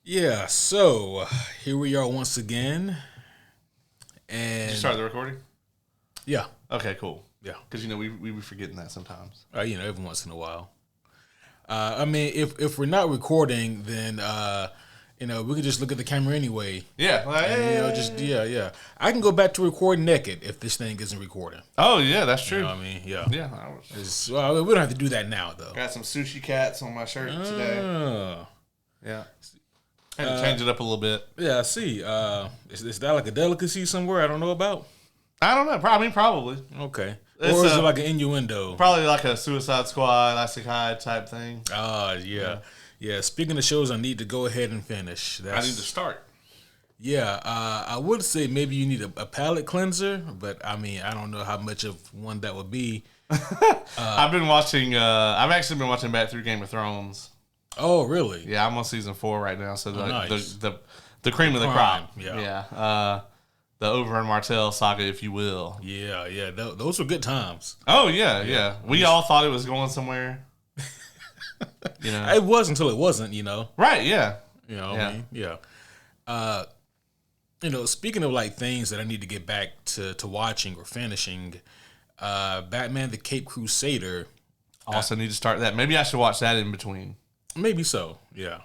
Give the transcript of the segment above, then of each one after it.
Yeah, so here we are once again. Did you And start the recording? yeah, Okay, cool. yeah. Because we be forgetting that sometimes. Every once in a while. If we're not recording, then we can just look at the camera anyway. Yeah. Like, And yeah. I can go back to recording naked if this thing isn't recording. Oh yeah, that's true. You know what I mean? Yeah. Yeah. We don't have to do that now though. Got some sushi cats on my shirt today. Oh. Yeah. Had to change it up a little bit. Yeah, I see. Is that like a delicacy somewhere I don't know about? I don't know. Probably. Okay. It's, or is it like an innuendo? Probably like a Suicide Squad, Isekai type thing. Yeah. Speaking of shows, I need to go ahead and finish. I need to start. Yeah, I would say maybe you need a palate cleanser, but I mean, I don't know how much of one that would be. I've been watching. I've actually been watching back through Game of Thrones. Oh, really? Yeah, I'm on season 4 right now. So nice. the cream of the crop. Yeah. The Oberyn Martell saga, if you will. Yeah. Those were good times. Oh yeah. We all thought it was going somewhere. It was until it wasn't. Right? Yeah. What I mean? Yeah. Speaking of like things that I need to get back to watching or finishing, Batman: The Caped Crusader. Also need to start that. Maybe I should watch that in between. Maybe so. Yeah.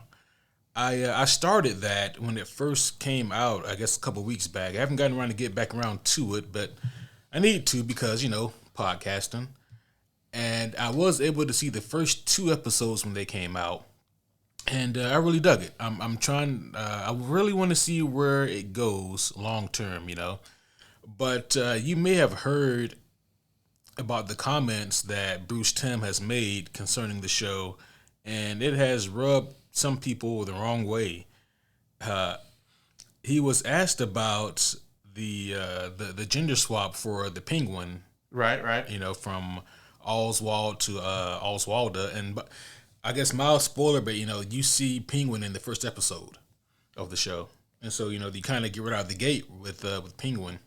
I started that when it first came out, I guess a couple weeks back. I haven't gotten around to get back around to it, but I need to because, podcasting. And I was able to see the first 2 episodes when they came out. And I really dug it. I'm trying, I really want to see where it goes long term, But you may have heard about the comments that Bruce Timm has made concerning the show, and it has rubbed some people the wrong way. He was asked about the gender swap for the Penguin, Right. From Oswald to Oswalda, and I guess mild spoiler, but you see Penguin in the first episode of the show, and so you kind of get right out of the gate with Penguin,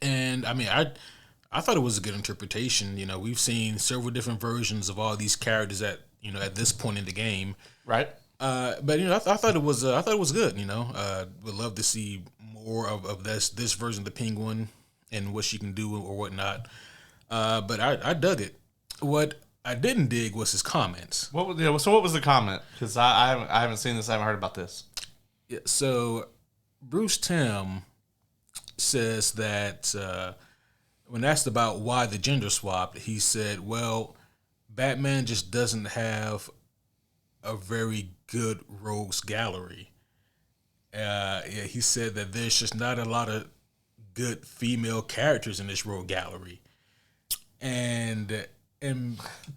and I mean I thought it was a good interpretation. We've seen several different versions of all these characters at this point in the game. Right. But I thought it was good. Would love to see more of this version of the Penguin and what she can do or whatnot. But I dug it. What I didn't dig was his comments. So what was the comment? Because I haven't seen this. I haven't heard about this. Yeah, so Bruce Timm says that when asked about why the gender swap, he said, "Well, Batman just doesn't have a very good rogues gallery." He said that there's just not a lot of good female characters in this rogue gallery, and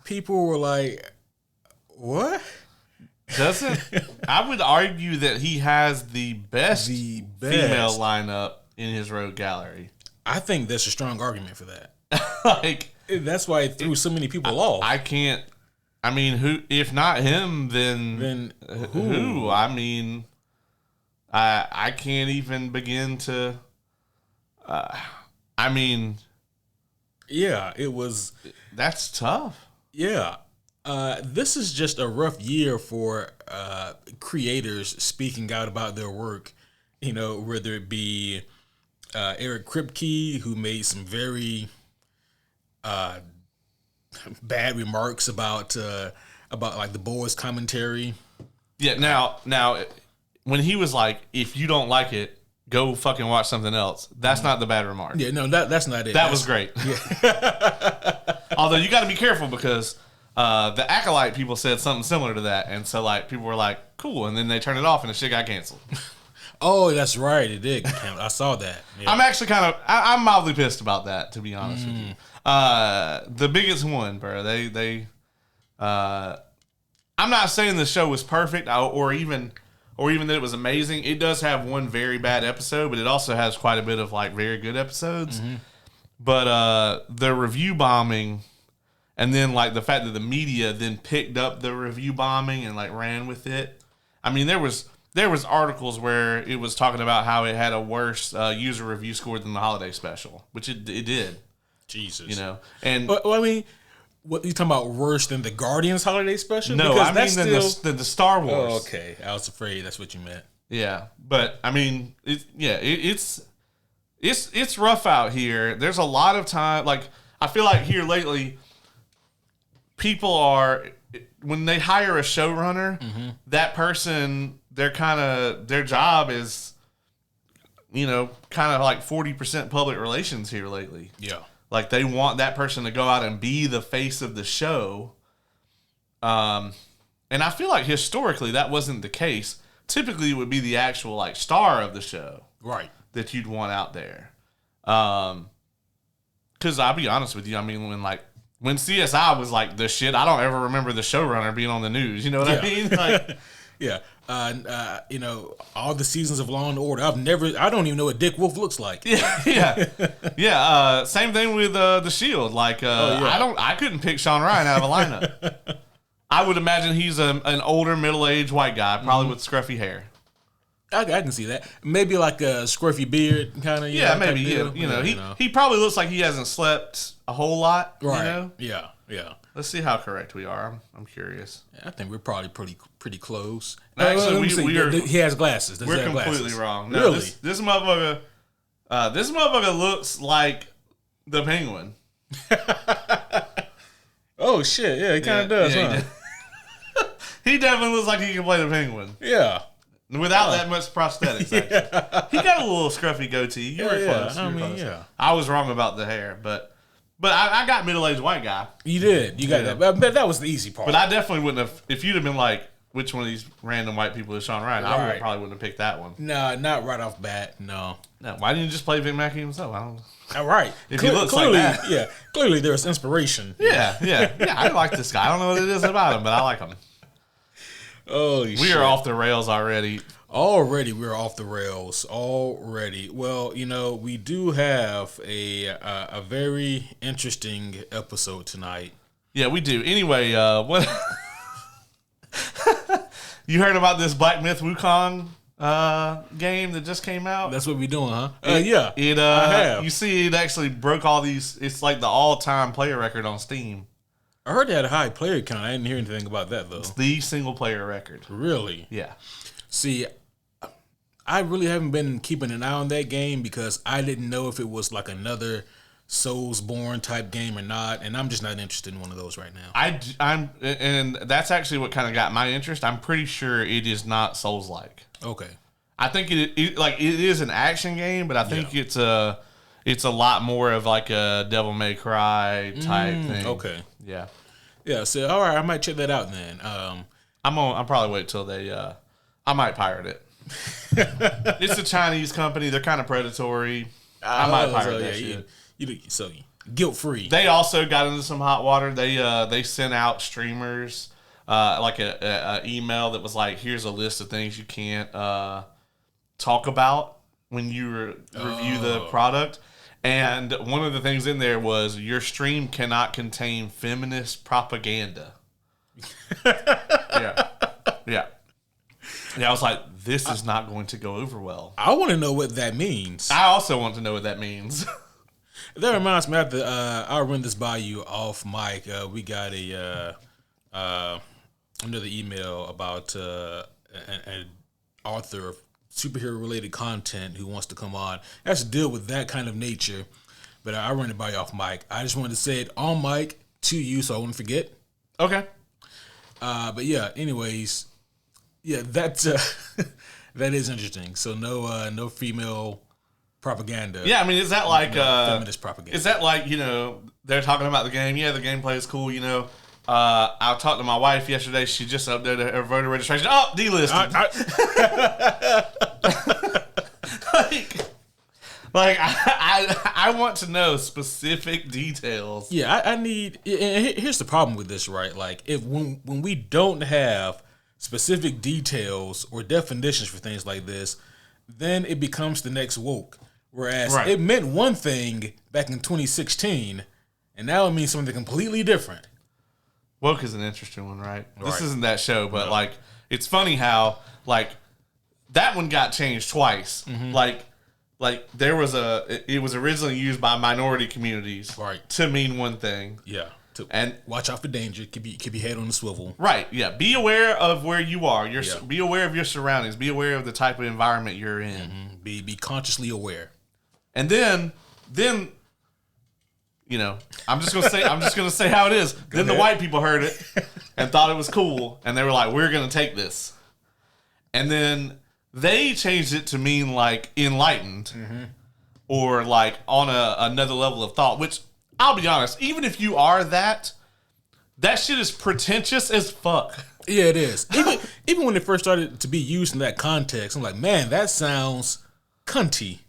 people were like, "What?" I would argue that he has the best female lineup in his rogue gallery. I think that's a strong argument for that. Like, that's why it threw so many people off. I can't. I mean, who? If not him, then who? I mean, I can't even begin to. I mean, yeah, it was. That's tough. Yeah, this is just a rough year for creators speaking out about their work. Whether it be Eric Kripke, who made some very bad remarks about like the boys' commentary. Yeah. Now, when he was like, "If you don't like it, go fucking watch something else," that's not the bad remark. Yeah, no, that's not it. That was great. Yeah. Although you got to be careful because the Acolyte people said something similar to that, and so like people were like, "Cool," and then they turned it off, and the shit got canceled. Oh, that's right, it did. I saw that. Yeah. I'm actually I'm mildly pissed about that, to be honest with you. The biggest one, bro. I'm not saying the show was perfect or even that it was amazing. It does have one very bad episode, but it also has quite a bit of like very good episodes. Mm-hmm. But the review bombing, and then like the fact that the media then picked up the review bombing and like ran with it. I mean, there was articles where it was talking about how it had a worse user review score than the holiday special, which it did. Jesus. And well, I mean, What you talking about? Worse than the Guardians holiday special? No, because I mean the Star Wars. Oh, okay. I was afraid that's what you meant. Yeah, but I mean, it's rough out here. There's a lot of time. Like I feel like here lately, people are when they hire a showrunner, that person their job is, kind of like 40% public relations here lately. Yeah. Like they want that person to go out and be the face of the show. And I feel like historically that wasn't the case. Typically it would be the actual like star of the show. Right. That you'd want out there. Cause I'll be honest with you. I mean, when CSI was like the shit, I don't ever remember the showrunner being on the news. You know what I mean? Like, yeah. All the seasons of Law and Order. I don't even know what Dick Wolf looks like. Yeah. Same thing with the Shield. Like, I couldn't pick Sean Ryan out of a lineup. I would imagine he's an older, middle-aged white guy, probably with scruffy hair. I can see that. Maybe like a scruffy beard, kind of. Yeah, maybe. He probably looks like he hasn't slept a whole lot. Right. Yeah. Let's see how correct we are. I'm curious. Yeah, I think we're probably pretty close. Actually, we are. He has glasses. We're completely wrong. No, really? This motherfucker. This motherfucker looks like the Penguin. Oh shit! Yeah, he kind of does. Yeah, he definitely looks like he can play the Penguin. Yeah. Without that much prosthetics, actually. He got a little scruffy goatee. You were close. I was wrong about the hair, but I got middle-aged white guy. You did. You got that. But that was the easy part. But I definitely wouldn't have. If you'd have been like, which one of these random white people is Sean Ryan, I probably wouldn't have picked that one. No, not right off bat. No. Why didn't you just play Vic Mackey himself? I don't. All right. If he looks like that. Yeah. Clearly, there's inspiration. Yeah. I like this guy. I don't know what it is about him, but I like him. Oh, we are off the rails already. Already, we're off the rails. Already. Well, we do have a very interesting episode tonight. Yeah, we do. Anyway, what you heard about this Black Myth Wukong game that just came out? That's what we're doing, huh? Yeah. I have. You see, it actually broke all these. It's like the all-time player record on Steam. I heard they had a high player count. I didn't hear anything about that, though. It's the single-player record. Really? Yeah. See, I really haven't been keeping an eye on that game because I didn't know if it was like another Soulsborne type game or not, and I'm just not interested in one of those right now. And that's actually what kind of got my interest. I'm pretty sure it is not Souls-like. Okay. I think it is an action game, but I think it's a lot more of like a Devil May Cry type thing. Okay. Yeah. Yeah. So all right, I might check that out then. I'll probably wait till they. I might pirate it. It's a Chinese company. They're kind of predatory. I might pirate that shit. So guilt free. They also got into some hot water. They sent out streamers like a email that was like, here's a list of things you can't talk about when you review the product. And one of the things in there was your stream cannot contain feminist propaganda. Yeah. I was like, this is not going to go over well. I want to know what that means. I also want to know what that means. That reminds me, I'll run this by you off mic. We got another email about an author of superhero-related content who wants to come on. It has to deal with that kind of nature, but I'll run it by you off mic. I just wanted to say it on mic to you so I wouldn't forget. Okay. But yeah, anyways... Yeah, that's that is interesting. So no female propaganda. Yeah, I mean, is that like feminist propaganda? Is that like they're talking about the game? Yeah, the gameplay is cool. I talked to my wife yesterday. She just updated her voter registration. Oh, delisted. I want to know specific details. Yeah, I need. And here's the problem with this, right? Like when we don't have specific details or definitions for things like this, then it becomes the next woke. Whereas it meant one thing back in 2016, and now it means something completely different. Woke is an interesting one, right? This isn't that show, but it's funny how that one got changed twice. Mm-hmm. Like there was it was originally used by minority communities to mean one thing. Yeah. And watch out for danger. Keep your head on the swivel. Right. Yeah. Be aware of where you are. Be aware of your surroundings. Be aware of the type of environment you're in. Mm-hmm. Be consciously aware. And then, I'm just gonna say how it is. Then the white people heard it and thought it was cool, and they were like, "We're gonna take this." And then they changed it to mean like enlightened, or like on another level of thought. Which, I'll be honest, even if you are that shit is pretentious as fuck. Yeah, it is. Even when it first started to be used in that context, I'm like, man, that sounds cunty.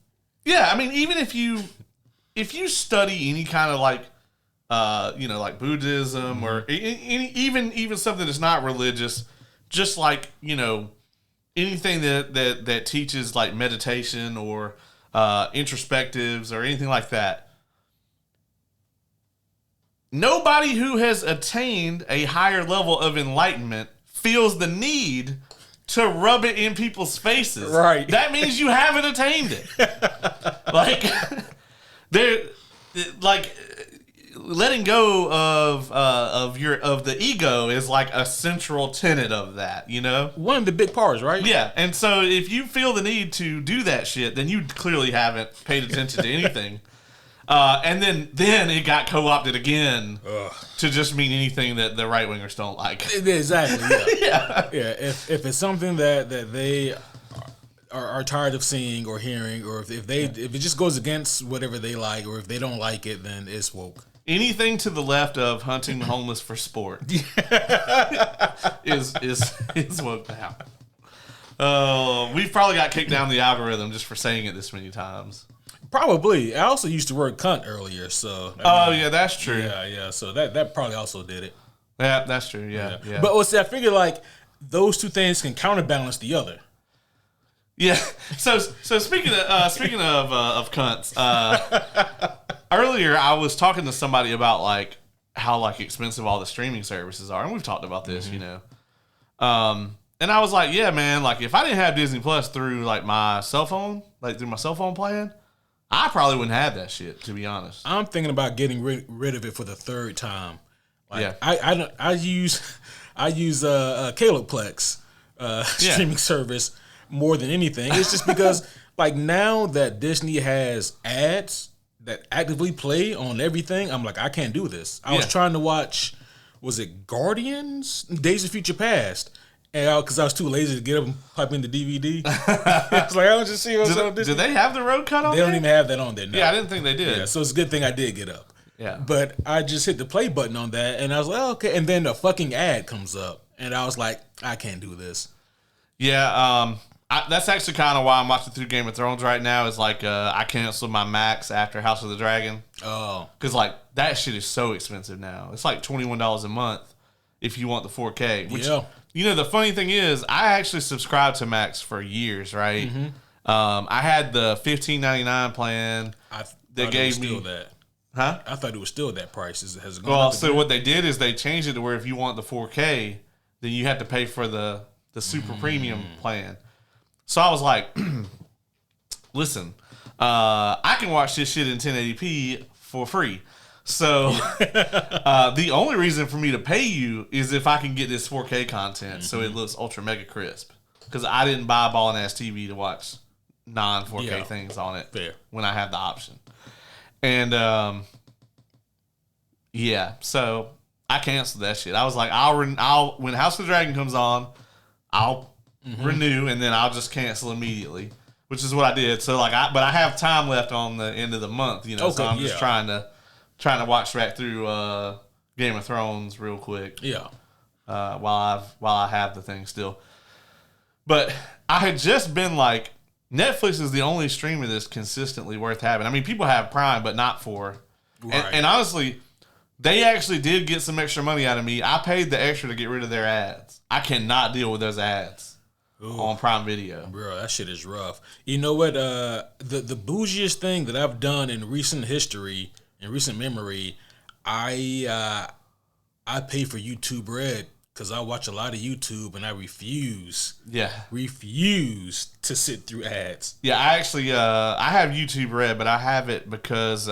Yeah, I mean, even if you study any kind of like, like Buddhism or even something that's not religious, just like, anything that teaches like meditation or introspectives or anything like that. Nobody who has attained a higher level of enlightenment feels the need to rub it in people's faces. Right. That means you haven't attained it. Letting go of the ego is like a central tenet of that, One of the big parts, right? Yeah. And so if you feel the need to do that shit, then you clearly haven't paid attention to anything. And then it got co-opted again to just mean anything that the right wingers don't like. Exactly. Yeah. Yeah. Yeah. If it's something that they are tired of seeing or hearing, or if it just goes against whatever they like, or if they don't like it, then it's woke. Anything to the left of hunting the homeless for sport is woke now. We've probably got kicked down the algorithm just for saying it this many times. Probably. I also used to word cunt earlier, so. Yeah, that's true. Yeah. So that probably also did it. Yeah, that's true. Yeah. But see, I figure like those two things can counterbalance the other. Yeah. So speaking of cunts, earlier I was talking to somebody about like how like expensive all the streaming services are, and we've talked about this, and I was like, yeah, man, like if I didn't have Disney Plus through like my cell phone, like through my cell phone plan, I probably wouldn't have that shit, to be honest. I'm thinking about getting rid of it for the third time. Like, yeah. I use Caloplex streaming service more than anything. It's just because like now that Disney has ads that actively play on everything, I'm like, I can't do this. I was trying to watch, was it Guardians? Days of Future Past. And because I was too lazy to get up and pipe in the DVD. It's like, I don't just see what's on Disney. Do they have the road cut on They don't even have that on there now. Yeah, I didn't think they did. Yeah, so it's a good thing I did get up. Yeah. But I just hit the play button on that, and I was like, oh, okay. And then the fucking ad comes up, and I was like, I can't do this. Yeah, that's actually kind of why I'm watching through Game of Thrones right now. Is like I canceled my Max after House of the Dragon. Oh. Because like that shit is so expensive now. It's like $21 a month if you want the 4K. Which, the funny thing is, I actually subscribed to Max for years, right? Mm-hmm. I had the $15.99 plan. That gave me that. Huh? I thought it was still that price. Has it gone well, up so what they did is they changed it to where if you want the 4K, then you have to pay for the super premium plan. So I was like, listen, I can watch this shit in 1080p for free. So the only reason for me to pay you is if I can get this 4K content so it looks ultra mega crisp. Because I didn't buy a ballin' ass TV to watch non-4K things on it when I have the option. And so I canceled that shit. I was like, I'll when House of the Dragon comes on, I'll renew, and then I'll just cancel immediately, which is what I did. So like, but I have time left on the end of the month, so I'm just trying to watch right through Game of Thrones real quick. Yeah. While I have the thing still, but I had just been like, Netflix is the only streamer that's consistently worth having. I mean, people have Prime, but not for. Right. And honestly, they actually did get some extra money out of me. I paid the extra to get rid of their ads. I cannot deal with those ads. On Prime Video. Bro, that shit is rough. You know what? The bougiest thing that I've done in recent history, in recent memory, I pay for YouTube Red because I watch a lot of YouTube and I refuse to sit through ads. Yeah, I actually I have YouTube Red, but I have it because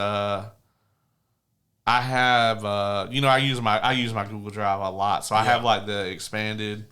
I have, I use my Google Drive a lot, so I have like the expanded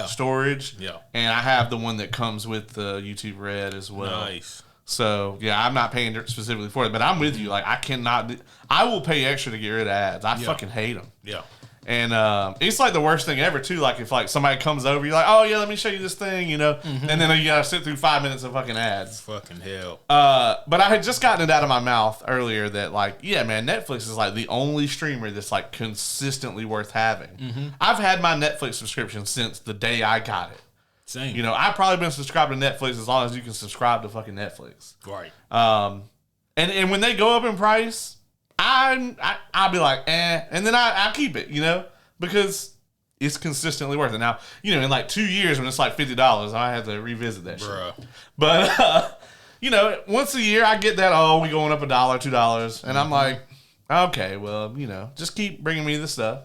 storage. Yeah, and I have the one that comes with the YouTube Red as well. Nice. So yeah, I'm not paying specifically for it, but I'm with you. Like I will pay extra to get rid of ads. I fucking hate them. Yeah. And it's like the worst thing ever too. Like if like somebody comes over, you're like, oh yeah, let me show you this thing, and then you gotta sit through 5 minutes of fucking ads. Fucking hell. But I had just gotten it out of my mouth earlier that like, yeah, man, Netflix is like the only streamer that's like consistently worth having. I've had my Netflix subscription since the day I got it. Same. I've probably been subscribed to Netflix as long as you can subscribe to fucking Netflix. Right. And when they go up in price, I'll be like, and then I keep it, because it's consistently worth it. Now, in like 2 years when it's like $50, I have to revisit that shit. But, once a year I get that, we going up $1, $2. And I'm like, okay, well, just keep bringing me this stuff.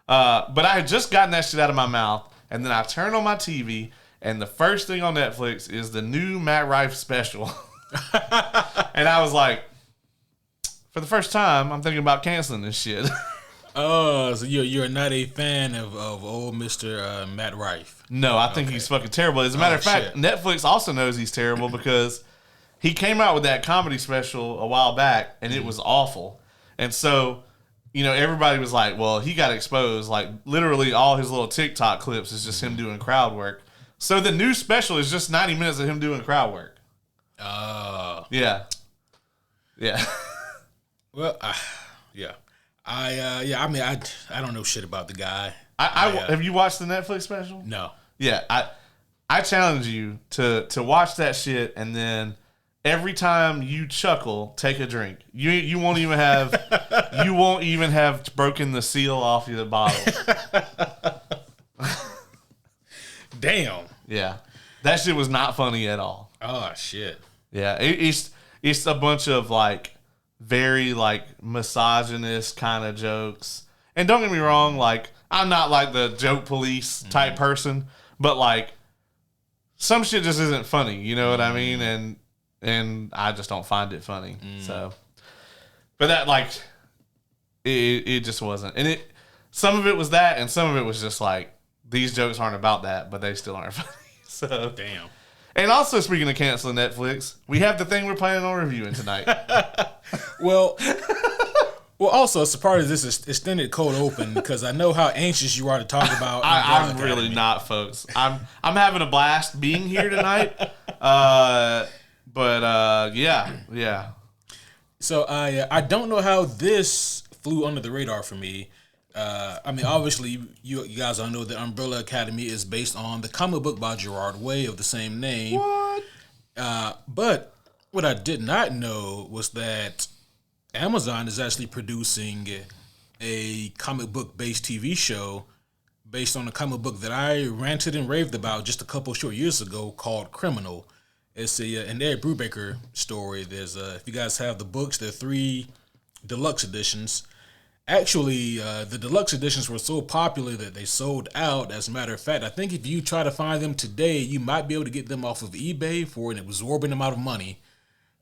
But I had just gotten that shit out of my mouth. And then I turned on my TV and the first thing on Netflix is the new Matt Rife special. And I was like, for the first time, I'm thinking about canceling this shit. Oh, so you're not a fan of old Mr. Matt Rife? No, I think he's fucking terrible. As a matter of fact, Netflix also knows he's terrible because he came out with that comedy special a while back, and it was awful. And so, everybody was like, well, he got exposed. Like, literally all his little TikTok clips is just him doing crowd work. So the new special is just 90 minutes of him doing crowd work. Oh. Yeah. Yeah. Well, yeah. I mean, I don't know shit about the guy. Have you watched the Netflix special? No. Yeah, I challenge you to watch that shit, and then every time you chuckle, take a drink. You won't even have broken the seal off of the bottle. Damn. Yeah, that shit was not funny at all. Oh shit. Yeah, it's a bunch of like very like misogynist kind of jokes. And don't get me wrong, like I'm not like the joke police type person, but like some shit just isn't funny, you know what I mean? And I just don't find it funny. So, but that like it just wasn't. And some of it was that, and some of it was just like these jokes aren't about that, but they still aren't funny. So damn. And also, speaking of canceling Netflix, we have the thing we're planning on reviewing tonight. Well, also, it's a part of this extended cold open because I know how anxious you are to talk about. I'm really not, folks. I'm having a blast being here tonight. Yeah. So I don't know how this flew under the radar for me. I mean, obviously, you guys all know that Umbrella Academy is based on the comic book by Gerard Way of the same name. What? But what I did not know was that Amazon is actually producing a comic book based TV show based on a comic book that I ranted and raved about just a couple short years ago called Criminal. It's an Ed Brubaker story. There's if you guys have the books, there are 3 deluxe editions. Actually, the deluxe editions were so popular that they sold out. As a matter of fact, I think if you try to find them today, you might be able to get them off of eBay for an exorbitant amount of money.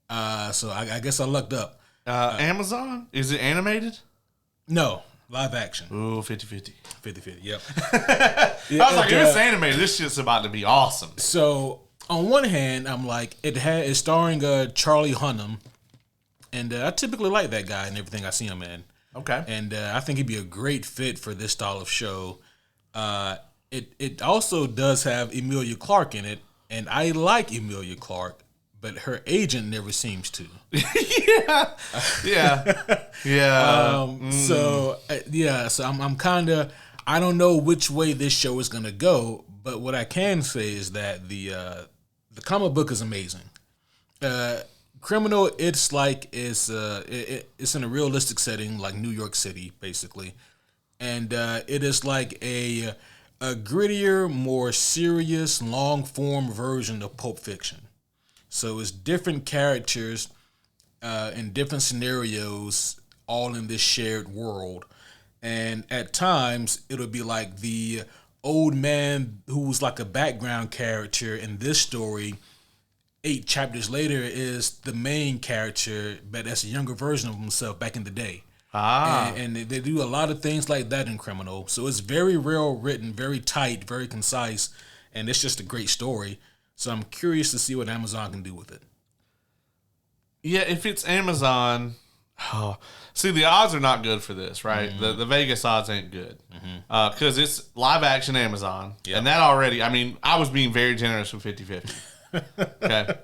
So I guess I lucked up. Amazon? Is it animated? No, live action. Ooh, 50-50. 50-50, yep. I was like, if it's animated, this shit's about to be awesome. So, on one hand, I'm like, it's starring Charlie Hunnam, and I typically like that guy and everything I see him in. Okay. And I think he'd be a great fit for this style of show. It also does have Emilia Clarke in it, and I like Emilia Clarke, but her agent never seems to. Yeah. So I'm kind of, I don't know which way this show is gonna go, but what I can say is that the comic book is amazing. Criminal, it's in a realistic setting like New York City, basically, and it is like a grittier, more serious, long form version of Pulp Fiction. So it's different characters in different scenarios, all in this shared world, and at times it'll be like the old man who's like a background character in this story. 8 chapters later is the main character, but that's a younger version of himself back in the day. And they do a lot of things like that in Criminal. So it's very well written, very tight, very concise, and it's just a great story. So I'm curious to see what Amazon can do with it. Yeah, if it's Amazon, see, the odds are not good for this, right? The Vegas odds ain't good because it's live action Amazon, and that already. I mean, I was being very generous with 50-50. Okay,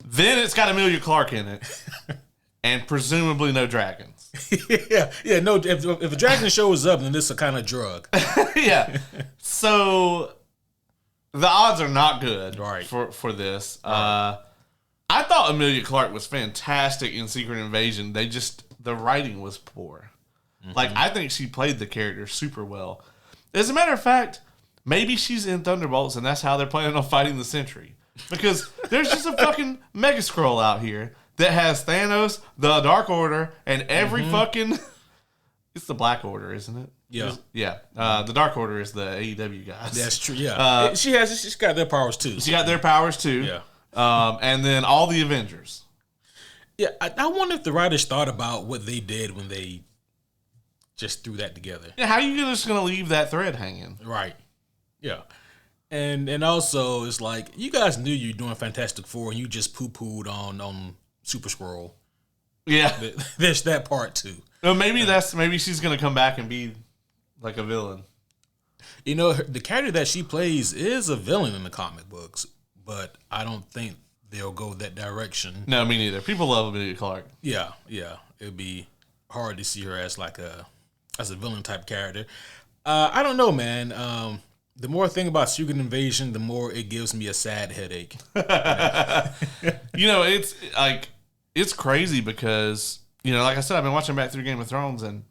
then it's got Emilia Clarke in it, and presumably no dragons. yeah. No, if a dragon shows up, then this is a kind of drug. Yeah, so the odds are not good for this. I thought Emilia Clarke was fantastic in Secret Invasion. The writing was poor. Like, I think she played the character super well. As a matter of fact, maybe she's in Thunderbolts and that's how they're planning on fighting the Sentry. Because there's just a fucking Mega Skrull out here that has Thanos, the Dark Order, and every fucking... It's the Black Order, isn't it? Yeah. The Dark Order is the AEW guys. That's true, yeah. She's got their powers too. She got their powers too. Yeah. And then all the Avengers. Yeah, I wonder if the writers thought about what they did when they just threw that together. Yeah, how are you just going to leave that thread hanging? Right. Yeah. And also, it's like, you guys knew you were doing Fantastic Four and you just poo-pooed on Super Skrull. Yeah. There's that part too. Well, maybe she's going to come back and be like a villain. You know, the character that she plays is a villain in the comic books, but I don't think they'll go that direction. No, me neither. People love Emilia Clarke. Yeah. It'd be hard to see her as a villain type character. I don't know, man. The more I think about Secret Invasion, the more it gives me a sad headache. You know, it's crazy because, you know, like I said, I've been watching back through Game of Thrones, and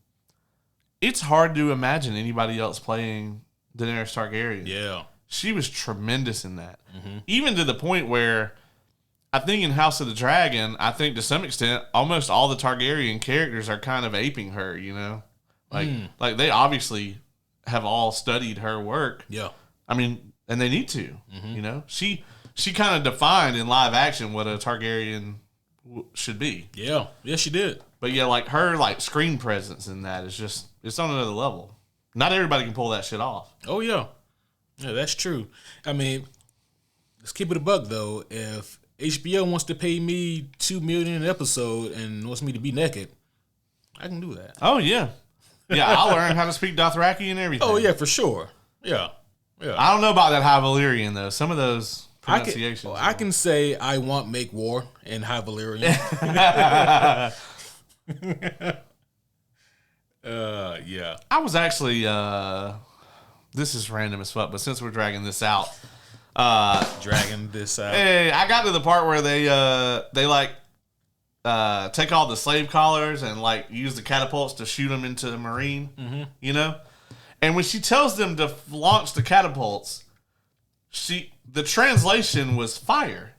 it's hard to imagine anybody else playing Daenerys Targaryen. Yeah. She was tremendous in that. Even to the point where I think in House of the Dragon, I think to some extent, almost all the Targaryen characters are kind of aping her, you know? Like they obviously have all studied her work. Yeah. I mean, and they need to, you know? She kind of defined in live action what a Targaryen should be. Yeah. Yeah, she did. But yeah, like her screen presence in that is just, it's on another level. Not everybody can pull that shit off. Oh, yeah. Yeah, that's true. I mean, let's keep it a buck, though. If HBO wants to pay me $2 million an episode and wants me to be naked, I can do that. Oh, yeah. Yeah, I'll learn how to speak Dothraki and everything. Oh, yeah, for sure. Yeah. I don't know about that High Valyrian, though. Some of those pronunciations. I can say I want make war in High Valyrian. Yeah. I was actually, this is random as fuck, but since we're dragging this out. Hey, I got to the part where they take all the slave collars and use the catapults to shoot them into the marine, you know? And when she tells them to launch the catapults, the translation was fire.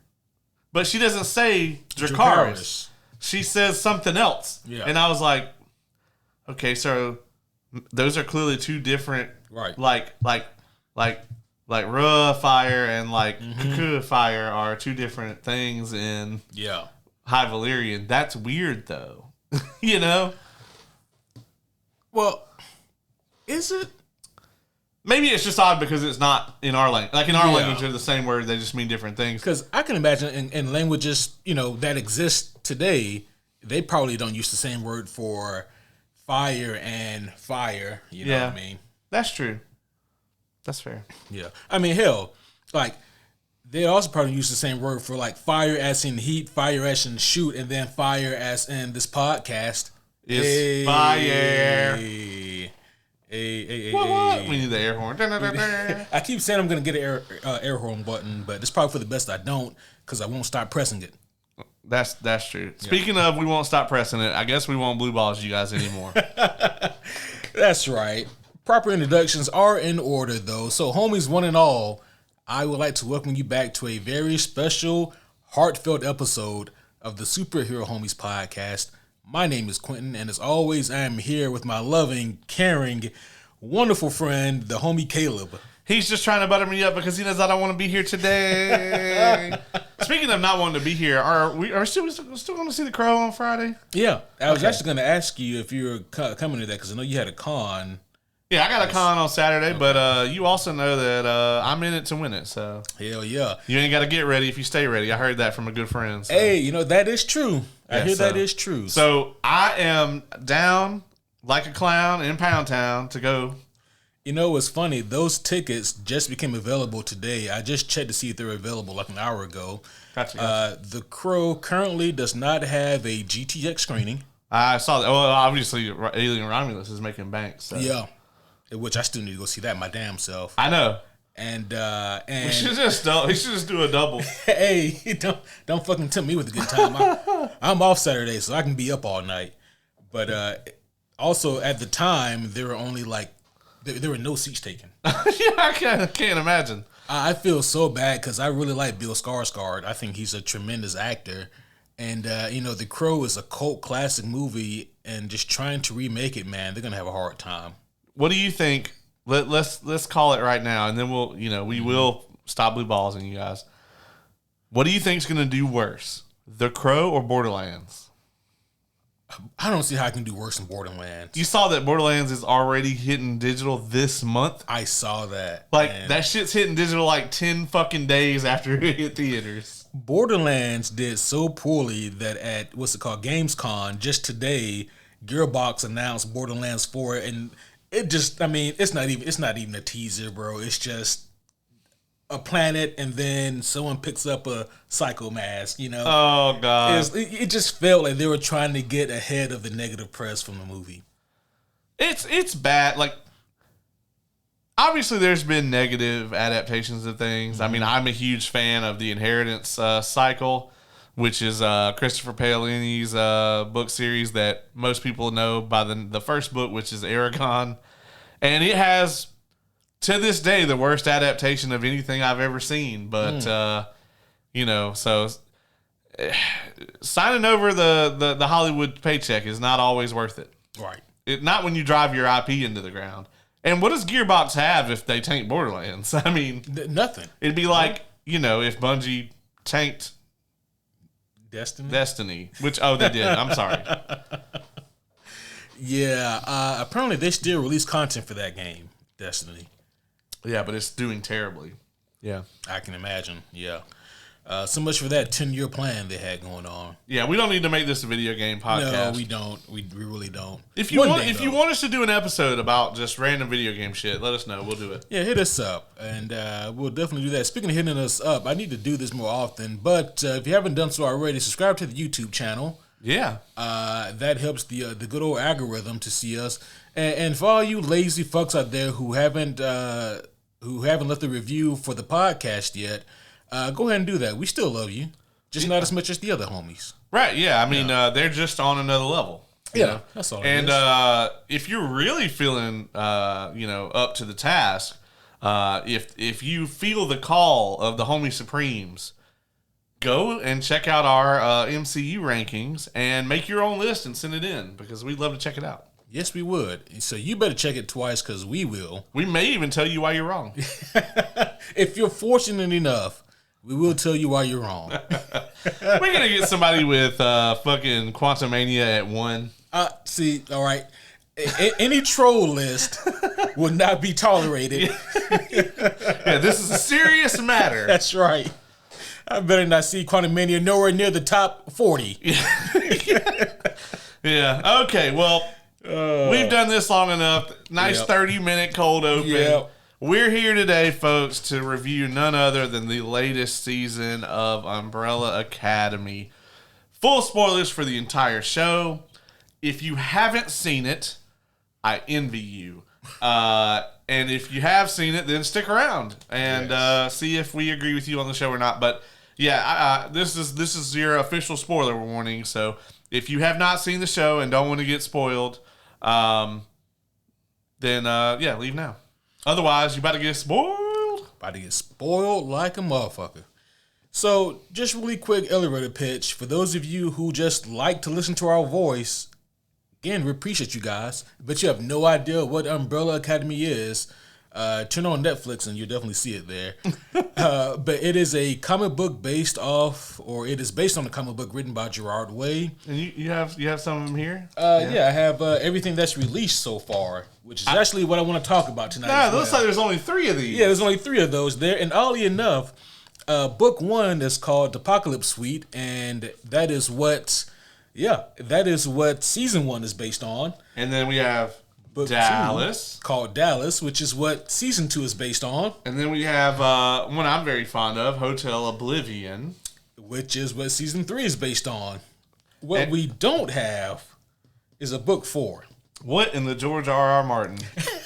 But she doesn't say Dracarys. She says something else. Yeah. And I was like, okay, so those are clearly two different, right? Like Ruh fire and Cuckoo fire are two different things in High Valyrian. That's weird, though. You know? Well, is it? Maybe it's just odd because it's not in our language. Like in our language, they're the same word. They just mean different things. Because I can imagine in languages, that exist today, they probably don't use the same word for fire and fire. You know what I mean? That's true. That's fair. Yeah. I mean, hell, they also probably use the same word for fire as in heat, fire as in shoot, and then fire as in this podcast. Is fire. Hey. What? We need the air horn. I keep saying I'm going to get an air horn button, but it's probably for the best I don't, because I won't stop pressing it. That's true. Speaking of, we won't stop pressing it. I guess we won't blue balls you guys anymore. That's right. Proper introductions are in order, though. So, homies, one and all, I would like to welcome you back to a very special, heartfelt episode of the Superhero Homies podcast. My name is Quentin, and as always, I am here with my loving, caring, wonderful friend, the homie Caleb. He's just trying to butter me up because he knows I don't want to be here today. speaking of not wanting to be here, are we still going to see The Crow on Friday? Yeah, I was actually going to ask you if you were coming to that because I know you had a con. Yeah, I got a con on Saturday, but you also know that I'm in it to win it. So hell yeah, you ain't got to get ready if you stay ready. I heard that from a good friend. So. Hey, that is true. I hear that is true. So I am down like a clown in Pound Town to go. It's funny. Those tickets just became available today. I just checked to see if they were available like an hour ago. Gotcha. The Crow currently does not have a GTX screening. I saw that. Well, obviously, Alien Romulus is making bank. So. Yeah. Which I still need to go see that my damn self. I know. And we should just do a double. Hey, don't fucking tempt me with a good time. I'm off Saturday, so I can be up all night. But also at the time there were only there were no seats taken. Yeah, I can't imagine. I feel so bad because I really like Bill Skarsgård. I think he's a tremendous actor. And The Crow is a cult classic movie, and just trying to remake it, man, they're gonna have a hard time. What do you think? Let's call it right now, and then we will stop blue balls on you guys. What do you think is going to do worse, The Crow or Borderlands? I don't see how I can do worse than Borderlands. You saw that Borderlands is already hitting digital this month. I saw that. That shit's hitting digital 10 fucking days after it hit theaters. Borderlands did so poorly that at Gamescom just today, Gearbox announced Borderlands 4, and it just, it's not even a teaser, bro. It's just a planet, and then someone picks up a psycho mask, Oh, God. It just felt like they were trying to get ahead of the negative press from the movie. It's bad. Obviously, there's been negative adaptations of things. Mm-hmm. I'm a huge fan of the Inheritance cycle, which is Christopher Paolini's book series that most people know by the first book, which is Aragon. And it has, to this day, the worst adaptation of anything I've ever seen. But, so signing over the Hollywood paycheck is not always worth it. Right. Not when you drive your IP into the ground. And what does Gearbox have if they tank Borderlands? Nothing. It'd be like, if Bungie tanked Destiny, which they did. I'm sorry. Yeah, apparently they still release content for that game, Destiny. Yeah, but it's doing terribly. Yeah, I can imagine. Yeah, so much for that 10-year plan they had going on. Yeah, we don't need to make this a video game podcast. No, we don't. We really don't. If you want us to do an episode about just random video game shit, let us know. We'll do it. Yeah, hit us up, and we'll definitely do that. Speaking of hitting us up, I need to do this more often, but if you haven't done so already, subscribe to the YouTube channel. Yeah. That helps the good old algorithm to see us. And for all you lazy fucks out there who haven't left a review for the podcast yet, go ahead and do that. We still love you, just not as much as the other homies. Right? Yeah. They're just on another level. Yeah, that's all. And if you're really feeling up to the task, if you feel the call of the homie supremes, go and check out our MCU rankings and make your own list and send it in because we'd love to check it out. Yes, we would. So you better check it twice because we will. We may even tell you why you're wrong. If you're fortunate enough, we will tell you why you're wrong. We're going to get somebody with fucking Quantumania at 1. See, all right. Any troll list will not be tolerated. Yeah, this is a serious matter. That's right. I better not see Quantumania nowhere near the top 40. Yeah. Okay. Well, we've done this long enough. Nice 30-minute cold open. Yep. We're here today, folks, to review none other than the latest season of Umbrella Academy. Full spoilers for the entire show. If you haven't seen it, I envy you. And if you have seen it, then stick around and see if we agree with you on the show or not. But yeah, this is your official spoiler warning. So if you have not seen the show and don't want to get spoiled, then leave now. Otherwise, you about to get spoiled. About to get spoiled like a motherfucker. So, just really quick elevator pitch. For those of you who just like to listen to our voice, again, we appreciate you guys, but you have no idea what Umbrella Academy is. Turn on Netflix and you'll definitely see it there. But it is a comic book based off, or it is based on a comic book written by Gerard Way. And you have some of them here? Yeah, I have everything that's released so far, which is actually what I want to talk about tonight. Nah, it looks like there's only 3 of these. Yeah, there's only 3 of those there. And oddly enough, book 1 is called Apocalypse Suite, and that is what season 1 is based on. And then we have Book Dallas. 2, called Dallas, which is what season 2 is based on. And then we have one I'm very fond of, Hotel Oblivion, which is what season 3 is based on. What we don't have is a book 4. What in the George R.R. Martin?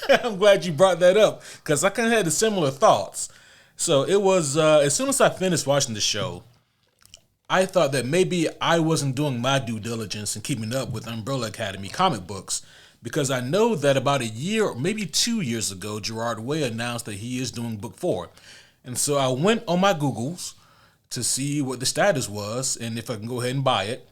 I'm glad you brought that up, because I kind of had the similar thoughts. So it was, as soon as I finished watching the show, I thought that maybe I wasn't doing my due diligence in keeping up with Umbrella Academy comic books, because I know that about a year or maybe 2 years ago, Gerard Way announced that he is doing book 4. And so I went on my Googles to see what the status was and if I can go ahead and buy it.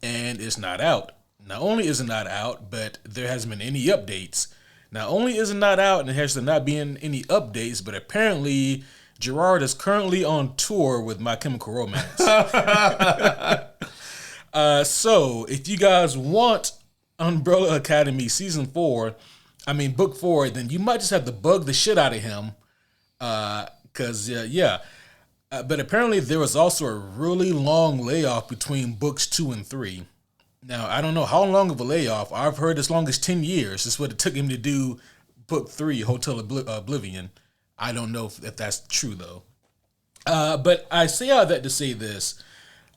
And it's not out. Not only is it not out, but there hasn't been any updates. Not only is it not out and there has not been any updates, but apparently Gerard is currently on tour with My Chemical Romance. So if you guys want Umbrella Academy season 4, book 4, then you might just have to bug the shit out of him. But apparently there was also a really long layoff between books 2 and 3. Now, I don't know how long of a layoff. I've heard as long as 10 years is what it took him to do book 3, Hotel Oblivion. I don't know if that's true, though. But I say all that to say this.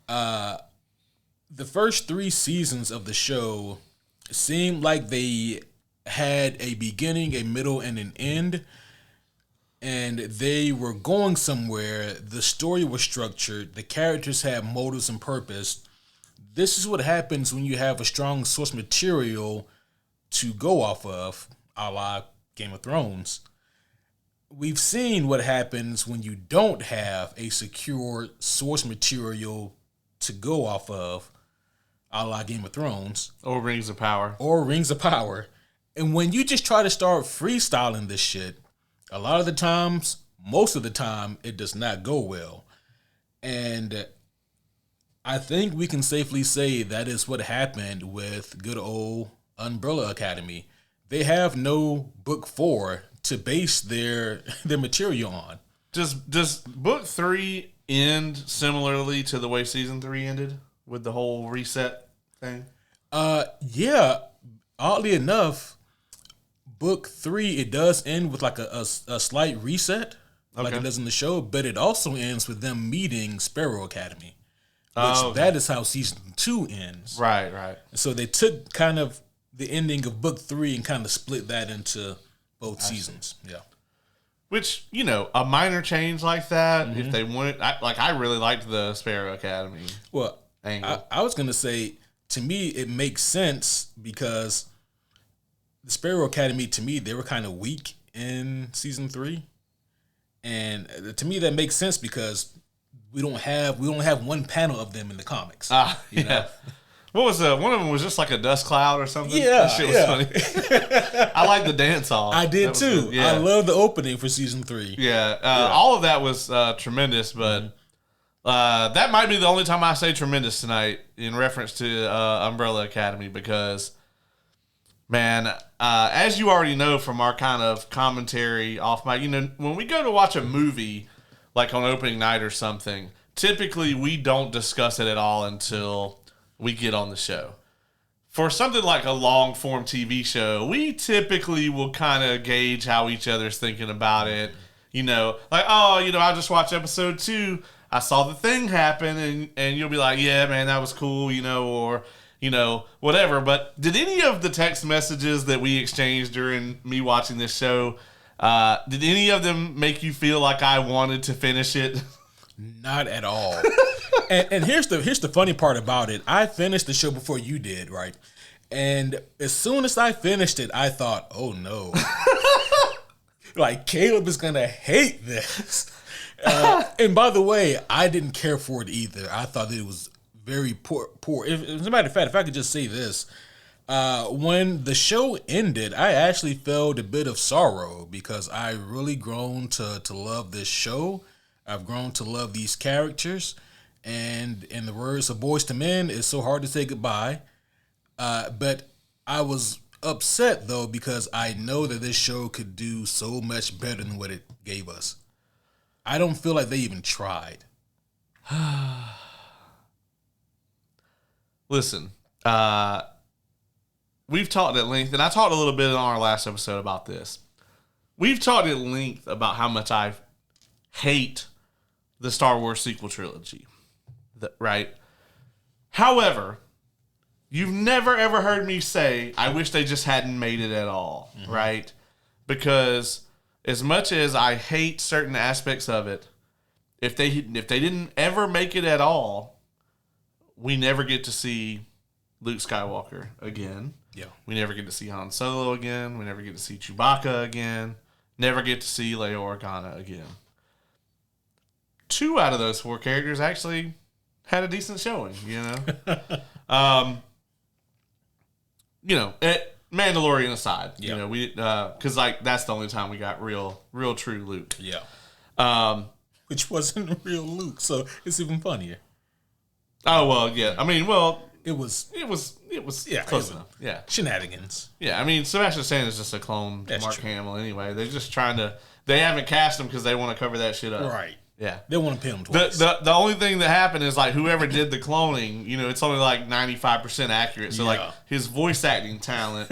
The first 3 seasons of the show seemed like they had a beginning, a middle, and an end. And they were going somewhere. The story was structured. The characters had motives and purpose. This is what happens when you have a strong source material to go off of, a la Game of Thrones. We've seen what happens when you don't have a secure source material to go off of, a la Game of Thrones. Or Rings of Power. And when you just try to start freestyling this shit, a lot of the times, most of the time, it does not go well. And I think we can safely say that is what happened with good old Umbrella Academy. They have no book 4 to base their material on. Does book 3 end similarly to the way season 3 ended with the whole reset thing? Yeah. Oddly enough, book 3, it does end with like a slight reset, like it does in the show, but it also ends with them meeting Sparrow Academy, which that is how season 2 ends. Right. So they took kind of the ending of book 3 and kind of split that into both seasons. Yeah. Which, a minor change like that, if they wanted, I really liked the Sparrow Academy. Well, angle. I was going to say, to me, it makes sense because the Sparrow Academy, to me, they were kind of weak in season 3. And to me, that makes sense because we don't have one panel of them in the comics. You know? What was one of them was just like a dust cloud or something? Yeah, that shit was funny. I like the dance off. I did too. Yeah. I love the opening for season 3. Yeah, all of that was tremendous, but that might be the only time I say tremendous tonight in reference to Umbrella Academy because, man, as you already know from our kind of commentary off mic, when we go to watch a movie like on opening night or something, typically we don't discuss it at all until we get on the show. For something like a long form TV show, we typically will kind of gauge how each other's thinking about it. I just watched episode 2. I saw the thing happen, and you'll be like, yeah, man, that was cool, or whatever. But did any of the text messages that we exchanged during me watching this show, did any of them make you feel like I wanted to finish it? Not at all. and here's the funny part about it. I finished the show before you did, right? And as soon as I finished it, I thought, oh no. Like, Caleb is going to hate this. And by the way, I didn't care for it either. I thought that it was very poor. As a matter of fact, if I could just say this, When the show ended, I actually felt a bit of sorrow because I really grown to love this show. I've grown to love these characters, and in the words of Boys to Men, it's so hard to say goodbye. But I was upset though because I know that this show could do so much better than what it gave us. I don't feel like they even tried. Listen, we've talked at length, and I talked a little bit on our last episode about this. We've talked at length about how much I hate the Star Wars sequel trilogy, right? However, you've never ever heard me say, I wish they just hadn't made it at all, right? Because as much as I hate certain aspects of it, if they didn't ever make it at all, we never get to see Luke Skywalker again. Yeah. We never get to see Han Solo again. We never get to see Chewbacca again. Never get to see Leia Organa again. 2 out of those 4 characters actually had a decent showing, Mandalorian aside, we because that's the only time we got real true Luke. Yeah. Which wasn't real Luke, so it's even funnier. Oh well, yeah. I mean, it was close enough. Yeah, shenanigans. Yeah, I mean, Sebastian Stan is just a clone to Mark Hamill anyway. They're just trying to. They haven't cast him because they want to cover that shit up. Right. Yeah. They want to pay him twice. The only thing that happened is whoever did the cloning, it's only 95% accurate. So his voice acting talent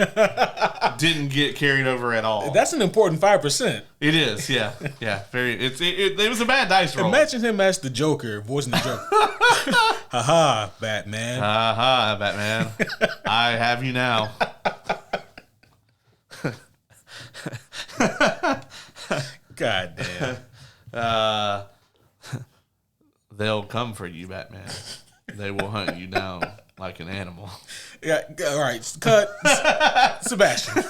didn't get carried over at all. That's an important 5%. It is, yeah. Yeah. It was a bad dice roll. Imagine him as the Joker, voicing the Joker. Ha Batman. Ha Batman. I have you now. God damn. They'll come for you, Batman. They will hunt you down like an animal. Yeah, all right, cut. Sebastian.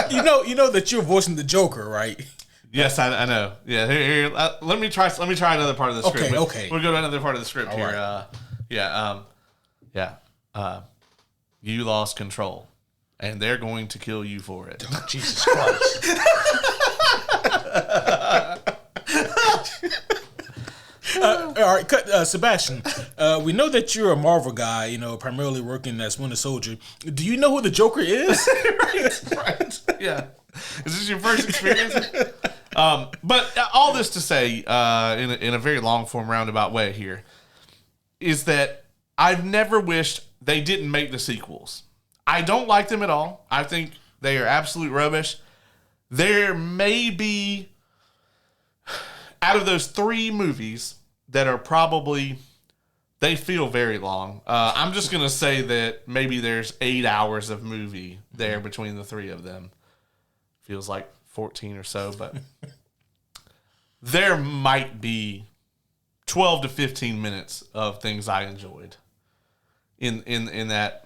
you know that you're voicing the Joker, right? Yes, I know. Yeah, here let me try another part of the script. Okay. We'll go to another part of the script all here. Right. You lost control, and they're going to kill you for it. Oh, Jesus Christ. All right, Sebastian. We know that you're a Marvel guy, primarily working as Winter Soldier. Do you know who the Joker is? right. Yeah. Is this your first experience? But all this to say, in a very long form, roundabout way here, is that I've never wished they didn't make the sequels. I don't like them at all. I think they are absolute rubbish. There may be, out of those 3 movies that are probably, they feel very long. I'm just going to say that maybe there's 8 hours of movie there between the 3 of them. Feels like 14 or so, but there might be 12 to 15 minutes of things I enjoyed in that.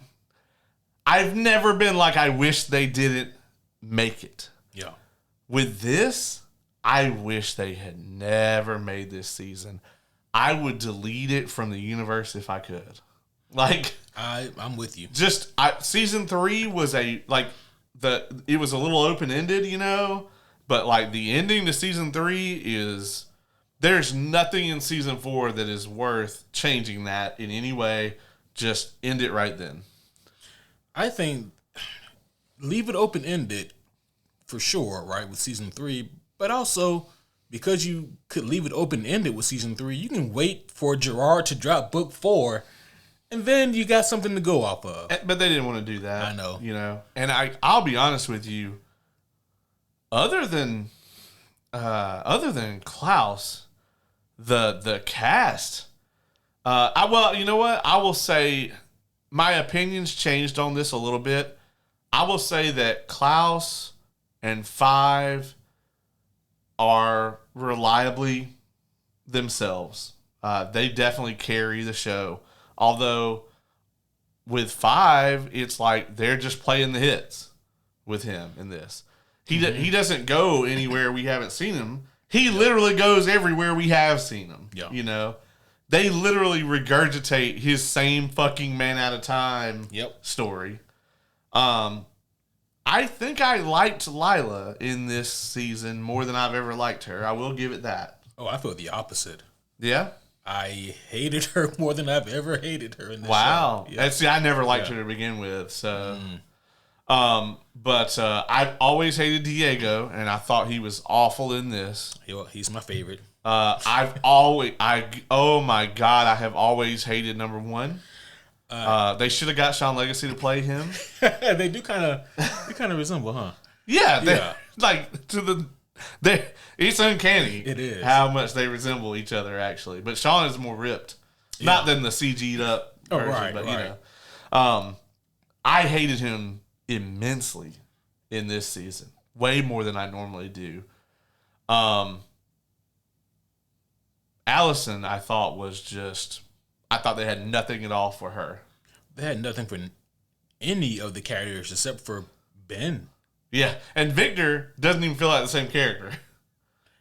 I've never been I wish they didn't make it. Yeah. With this, I wish they had never made this season. I would delete it from the universe if I could. I'm with you. Season 3 was it was a little open-ended, but the ending to season 3 is, there's nothing in season 4 that is worth changing that in any way. Just end it right then. I think leave it open-ended for sure, right, with season 3, but also because you could leave it open-ended with season 3, you can wait for Gerard to drop book 4, and then you got something to go off of. But they didn't want to do that. I know. And I'll be honest with you, other than Klaus, the cast, you know what? I will say my opinions changed on this a little bit. I will say that Klaus and Five are reliably themselves. They definitely carry the show. Although with Five, it's they're just playing the hits with him in this. He doesn't go anywhere we haven't seen him. He literally goes everywhere we have seen him. Yeah. They literally regurgitate his same fucking Man at a Time story. I think I liked Lila in this season more than I've ever liked her. I will give it that. Oh, I feel the opposite. Yeah? I hated her more than I've ever hated her in this Wow. show. Yeah. See, I never liked her to begin with, so... But I've always hated Diego, and I thought he was awful in this. He's my favorite. Oh my God, I have always hated number one. They should have got Sean Legacy to play him. They kind of resemble, huh? Yeah, like it's uncanny. It is how much they resemble each other actually. But Sean is more ripped, not than the CG'd up version, right, but right. you know, I hated him immensely in this season, way more than I normally do. Allison, I thought they had nothing at all for her. They had nothing for any of the characters except for Ben. Yeah, and Victor doesn't even feel like the same character.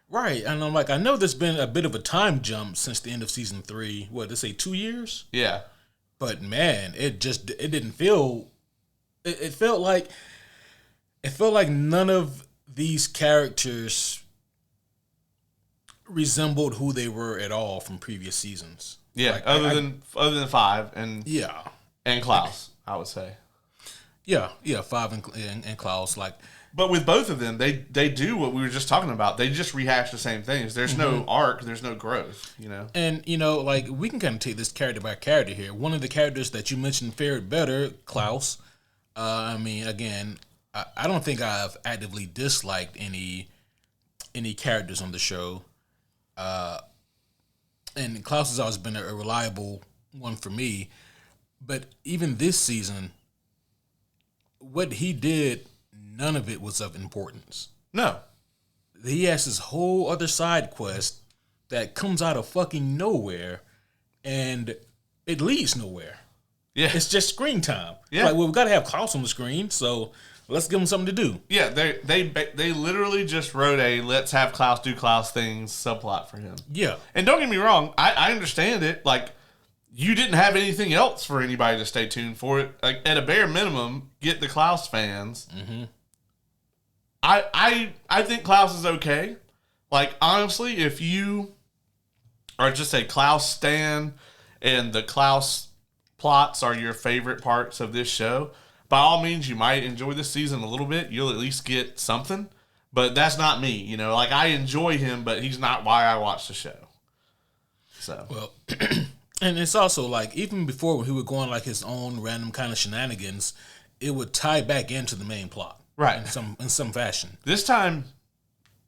Right, and I'm like, I know there's been a bit of a time jump since the end of season 3. What, they say 2 years? Yeah. But man, it didn't feel. It felt like none of these characters resembled who they were at all from previous seasons. Yeah, like, other than 5 and Klaus, I would say. Yeah, 5 and Klaus, like. But with both of them, they do what we were just talking about. They just rehash the same things. There's no arc. There's no growth, you know? And, like, we can kind of take this character by character here. One of the characters that you mentioned fared better, Klaus. I mean, again, I don't think I've actively disliked any characters on the show. And Klaus has always been a reliable one for me. But even this season, what he did, none of it was of importance. No. He has this whole other side quest that comes out of fucking nowhere, and it leads nowhere. Yeah. It's just screen time. Yeah. Like, well, we've got to have Klaus on the screen, so let's give him something to do. Yeah, they literally just wrote a let's have Klaus do Klaus things subplot for him. Yeah. And don't get me wrong, I understand it. Like, you didn't have anything else for anybody to stay tuned for it. Like, at a bare minimum, get the Klaus fans. Mm-hmm. I think Klaus is okay. Like, honestly, if you are just a Klaus stan and the Klaus plots are your favorite parts of this show, by all means, you might enjoy this season a little bit. You'll at least get something. But that's not me, you know. Like, I enjoy him, but he's not why I watch the show. So. Well, and it's also like, even before when he would go on like his own random kind of shenanigans, it would tie back into the main plot. Right. In some fashion. This time,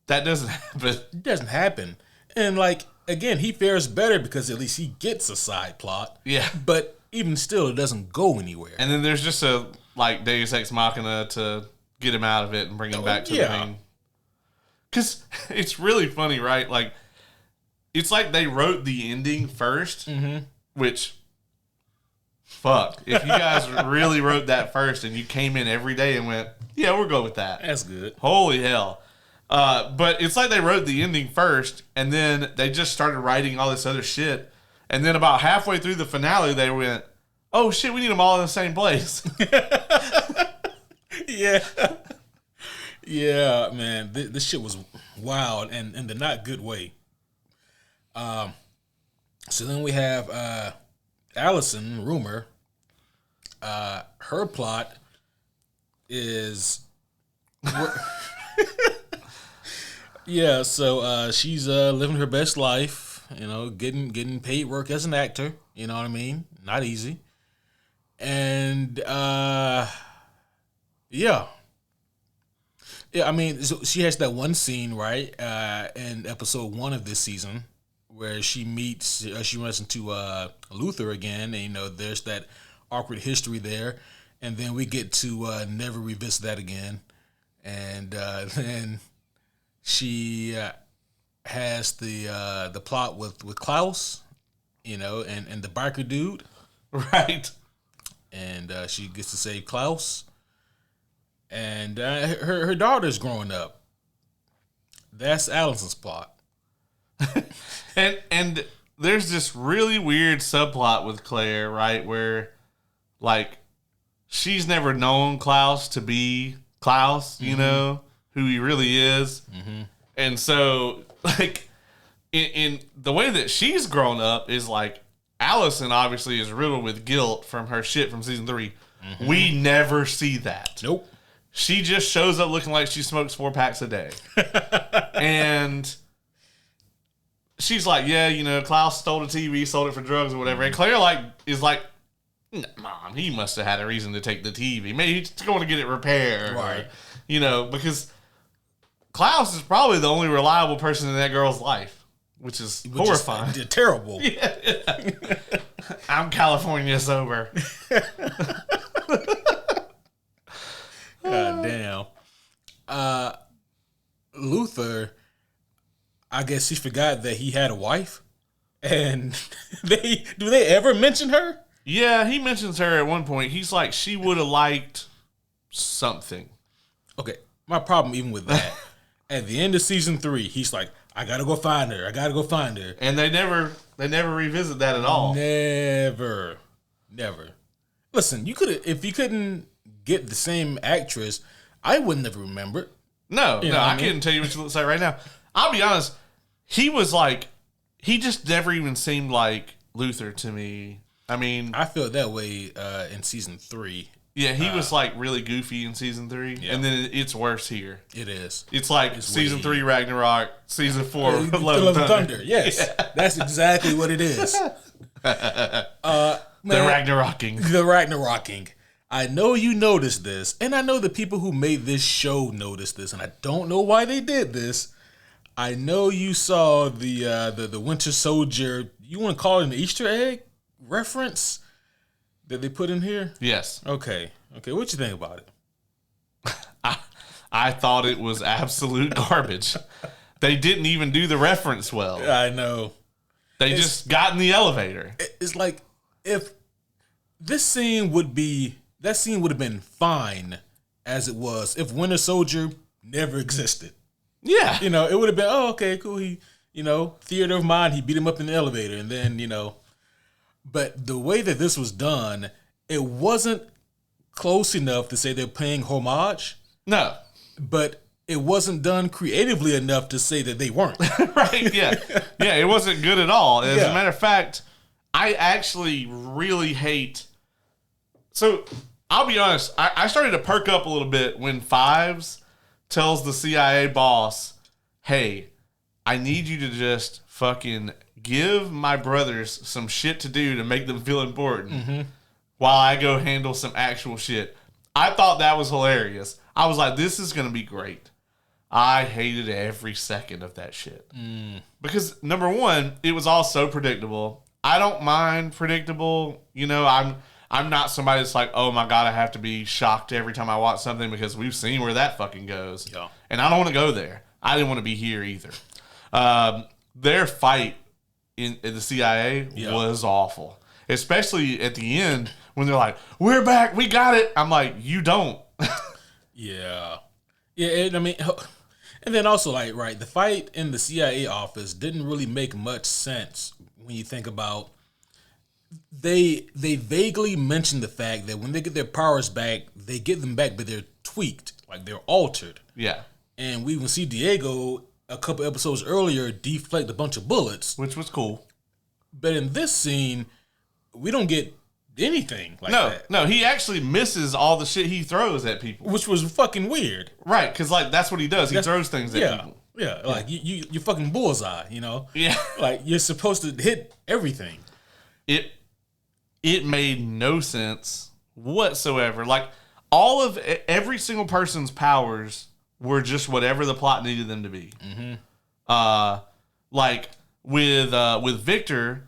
that doesn't happen. It doesn't happen. And like, again, he fares better because at least he gets a side plot. Yeah. But even still, it doesn't go anywhere. And then there's just a, like, Deus Ex Machina to get him out of it and bring him back to the main. Because it's really funny, right? Like, it's like they wrote the ending first, which, fuck. If you guys really wrote that first and you came in every day and went, yeah, we'll go with that. That's good. Holy hell. But it's like they wrote the ending first, and then they just started writing all this other shit. And then about halfway through the finale, they went, oh, shit, we need them all in the same place. Yeah. Yeah, man. This shit was wild and in the not good way. So then we have Allison, Rumor. Her plot is... Yeah, so she's living her best life, you know, getting paid work as an actor, you know what I mean? Not easy. And yeah, I mean, so she has that one scene, right, in episode 1 of this season where she runs into Luther again, and, you know, there's that awkward history there, and then we get to never revisit that again, and then she has the plot with Klaus, you know, and the biker dude, right? And she gets to save Klaus, and her daughter's growing up. That's Allison's plot. and there's this really weird subplot with Claire, right, where like she's never known Klaus to be Klaus, you know, who he really is. Mm-hmm. And so, like, in the way that she's grown up is like, Allison obviously is riddled with guilt from her shit from season 3. Mm-hmm. We never see that. Nope. She just shows up looking like she smokes 4 packs a day. And she's like, yeah, you know, Klaus stole the TV, sold it for drugs or whatever. And Claire is like, Mom, he must have had a reason to take the TV. Maybe he's going to get it repaired. Right. Or, you know, because Klaus is probably the only reliable person in that girl's life, which is horrifying. Terrible. Yeah. I'm California sober. God damn. Luther, I guess he forgot that he had a wife. And do they ever mention her? Yeah, he mentions her at one point. He's like, she would have liked something. Okay, my problem even with that, at the end of season 3, he's like, I gotta go find her. And they never revisit that at all. Never. Listen, if you couldn't get the same actress, I would never remember. No, I couldn't tell you what she looks like right now. I'll be honest, he just never even seemed like Luther to me. I mean, I feel that way in season 3. Yeah, he was like really goofy in season 3, and then it's worse here. It is. It's like season 3 Ragnarok, season 4 Love and Thunder. Yes, that's exactly what it is. The Ragnarocking. I know you noticed this, and I know the people who made this show noticed this, and I don't know why they did this. I know you saw the Winter Soldier. You want to call it an Easter egg reference that they put in here? Yes. Okay. What you think about it? I thought it was absolute garbage. They didn't even do the reference well. I know. They just got in the elevator. It's like if this scene would have been fine as it was if Winter Soldier never existed. Yeah. You know, it would have been, oh, okay, cool. He, theater of mind, he beat him up in the elevator. And then, but the way that this was done, it wasn't close enough to say they're paying homage. No. But it wasn't done creatively enough to say that they weren't. Right, yeah. Yeah, it wasn't good at all. As a matter of fact, I actually really hate... So, I'll be honest, I started to perk up a little bit when Fives tells the CIA boss, hey, I need you to just fucking give my brothers some shit to do to make them feel important while I go handle some actual shit. I thought that was hilarious. I was like, this is going to be great. I hated every second of that shit. Because, number one, it was all so predictable. I don't mind predictable. I'm not somebody that's like, oh my God, I have to be shocked every time I watch something because we've seen where that fucking goes. Yeah. And I don't want to go there. I didn't want to be here either. Their fight in the CIA was awful. Especially at the end when they're like, we're back, we got it. I'm like, you don't. Yeah. And and then also the fight in the CIA office didn't really make much sense when you think about they vaguely mentioned the fact that when they get their powers back, they get them back, but they're tweaked, like they're altered. Yeah. And we even see Diego a couple episodes earlier deflect a bunch of bullets, which was cool. But in this scene, we don't get anything like that. No, he actually misses all the shit he throws at people, which was fucking weird. Right, because that's what he does. He throws things at people. Yeah, like you fucking bullseye, Yeah, like you're supposed to hit everything. It made no sense whatsoever. Like every single person's powers were just whatever the plot needed them to be. Like with Victor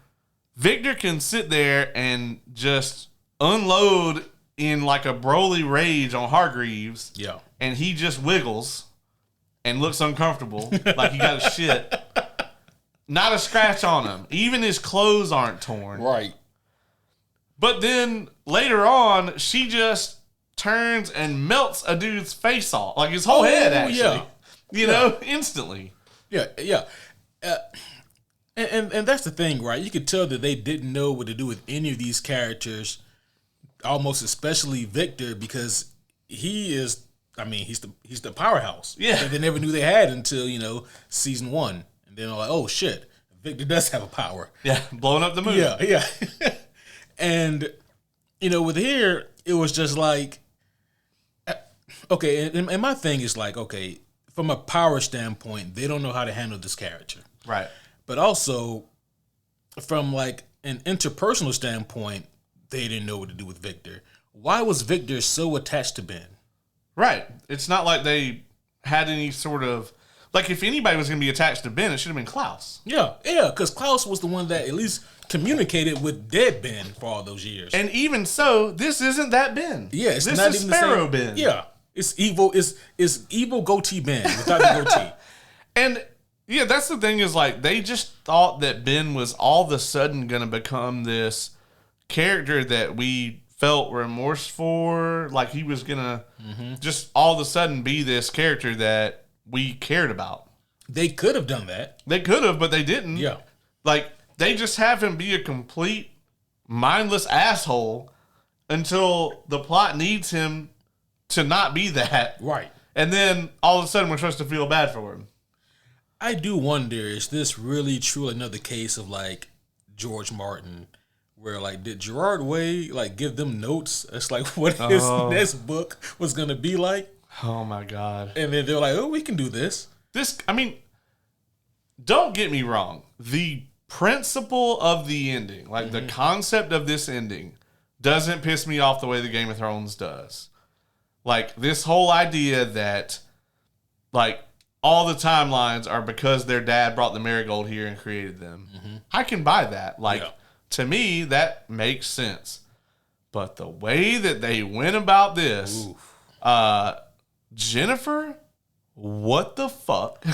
can sit there and just unload in like a Broly rage on Hargreaves. Yeah. And he just wiggles and looks uncomfortable like he got a shit. Not a scratch on him. Even his clothes aren't torn. Right. But then later on, she just turns and melts a dude's face off. Like his whole head, actually. Yeah. Instantly. Yeah. And that's the thing, right? You could tell that they didn't know what to do with any of these characters almost especially Victor, because he is. I mean, he's the powerhouse. Yeah. that they never knew they had until season 1, and then they're like, oh shit, Victor does have a power. Yeah, blowing up the moon. Yeah. And with here, it was just like, okay, and my thing is like, okay, from a power standpoint, they don't know how to handle this character, Right. but also from like an interpersonal standpoint, they didn't know what to do with Victor. Why was Victor so attached to Ben? Right. It's not like they had any sort of... Like, if anybody was going to be attached to Ben, it should have been Klaus. Yeah, because Klaus was the one that at least communicated with dead Ben for all those years. And even so, this isn't that Ben. Yeah, it's this not is even Sparrow the same. Ben. Yeah, it's evil. It's evil goatee Ben without the goatee. And yeah, that's the thing is like they just thought that Ben was all of a sudden going to become this character that we felt remorse for. Like he was going to just all of a sudden be this character that we cared about. They could have done that. They could have, but they didn't. Yeah. Like they just have him be a complete mindless asshole until the plot needs him to not be that. Right. And then all of a sudden we're supposed to feel bad for him. I do wonder, is this really truly another case of like George Martin, where like did Gerard Way like give them notes? It's like what his next book was gonna be like. Oh my God. And then they're like, oh, we can do this. I mean, don't get me wrong. The principle of the ending, like the concept of this ending, doesn't piss me off the way the Game of Thrones does. Like this whole idea that like all the timelines are because their dad brought the marigold here and created them. I can buy that. Like to me, that makes sense. But the way that they went about this, Jennifer, what the fuck?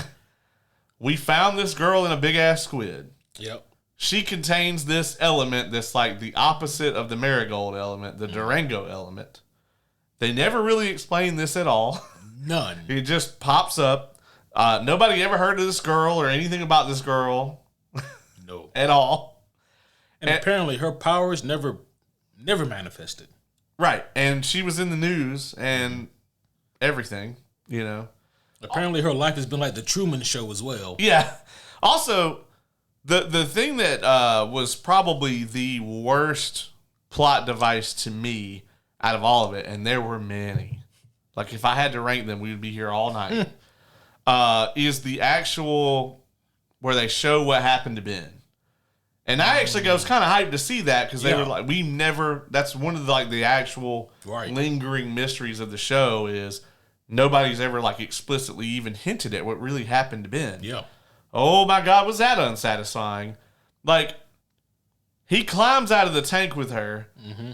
We found this girl in a big ass squid. Yep. She contains this element that's like the opposite of the marigold element, the Durango element. They never really explain this at all. None. It just pops up. Nobody ever heard of this girl or anything about this girl. No. At all. And apparently her powers never manifested. Right. And she was in the news and everything, Apparently her life has been like the Truman Show as well. Yeah. Also, the thing that was probably the worst plot device to me out of all of it, and there were many. Like if I had to rank them, we would be here all night. Is the actual where they show what happened to Ben. And I actually was kind of hyped to see that because they were like, that's one of the actual lingering mysteries of the show is nobody's ever like explicitly even hinted at what really happened to Ben. Yeah. Oh my God, was that unsatisfying? Like, he climbs out of the tank with her,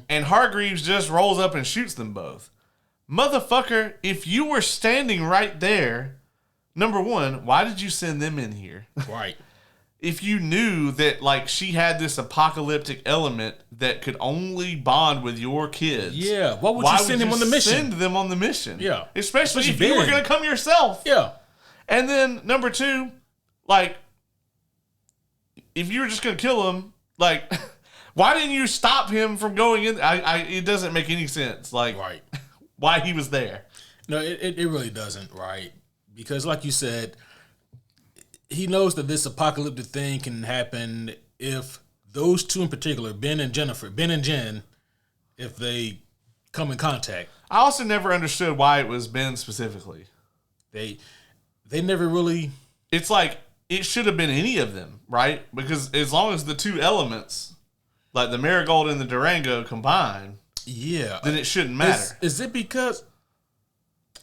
and Hargreaves just rolls up and shoots them both. Motherfucker, if you were standing right there, number one, why did you send them in here? Right. If you knew that, like, she had this apocalyptic element that could only bond with your kids. Yeah. Why would you send him on the mission? Send them on the mission. Yeah. Especially if you were going to come yourself. Yeah. And then, number two, like, if you were just going to kill him, like, why didn't you stop him from going in? It doesn't make any sense. Like, why he was there. No, it really doesn't, right? Because like you said, he knows that this apocalyptic thing can happen if those two in particular, Ben and Jen, if they come in contact. I also never understood why it was Ben specifically. They never really... It's like, it should have been any of them, right? Because as long as the two elements, like the marigold and the Durango combine, then it shouldn't matter. Is it because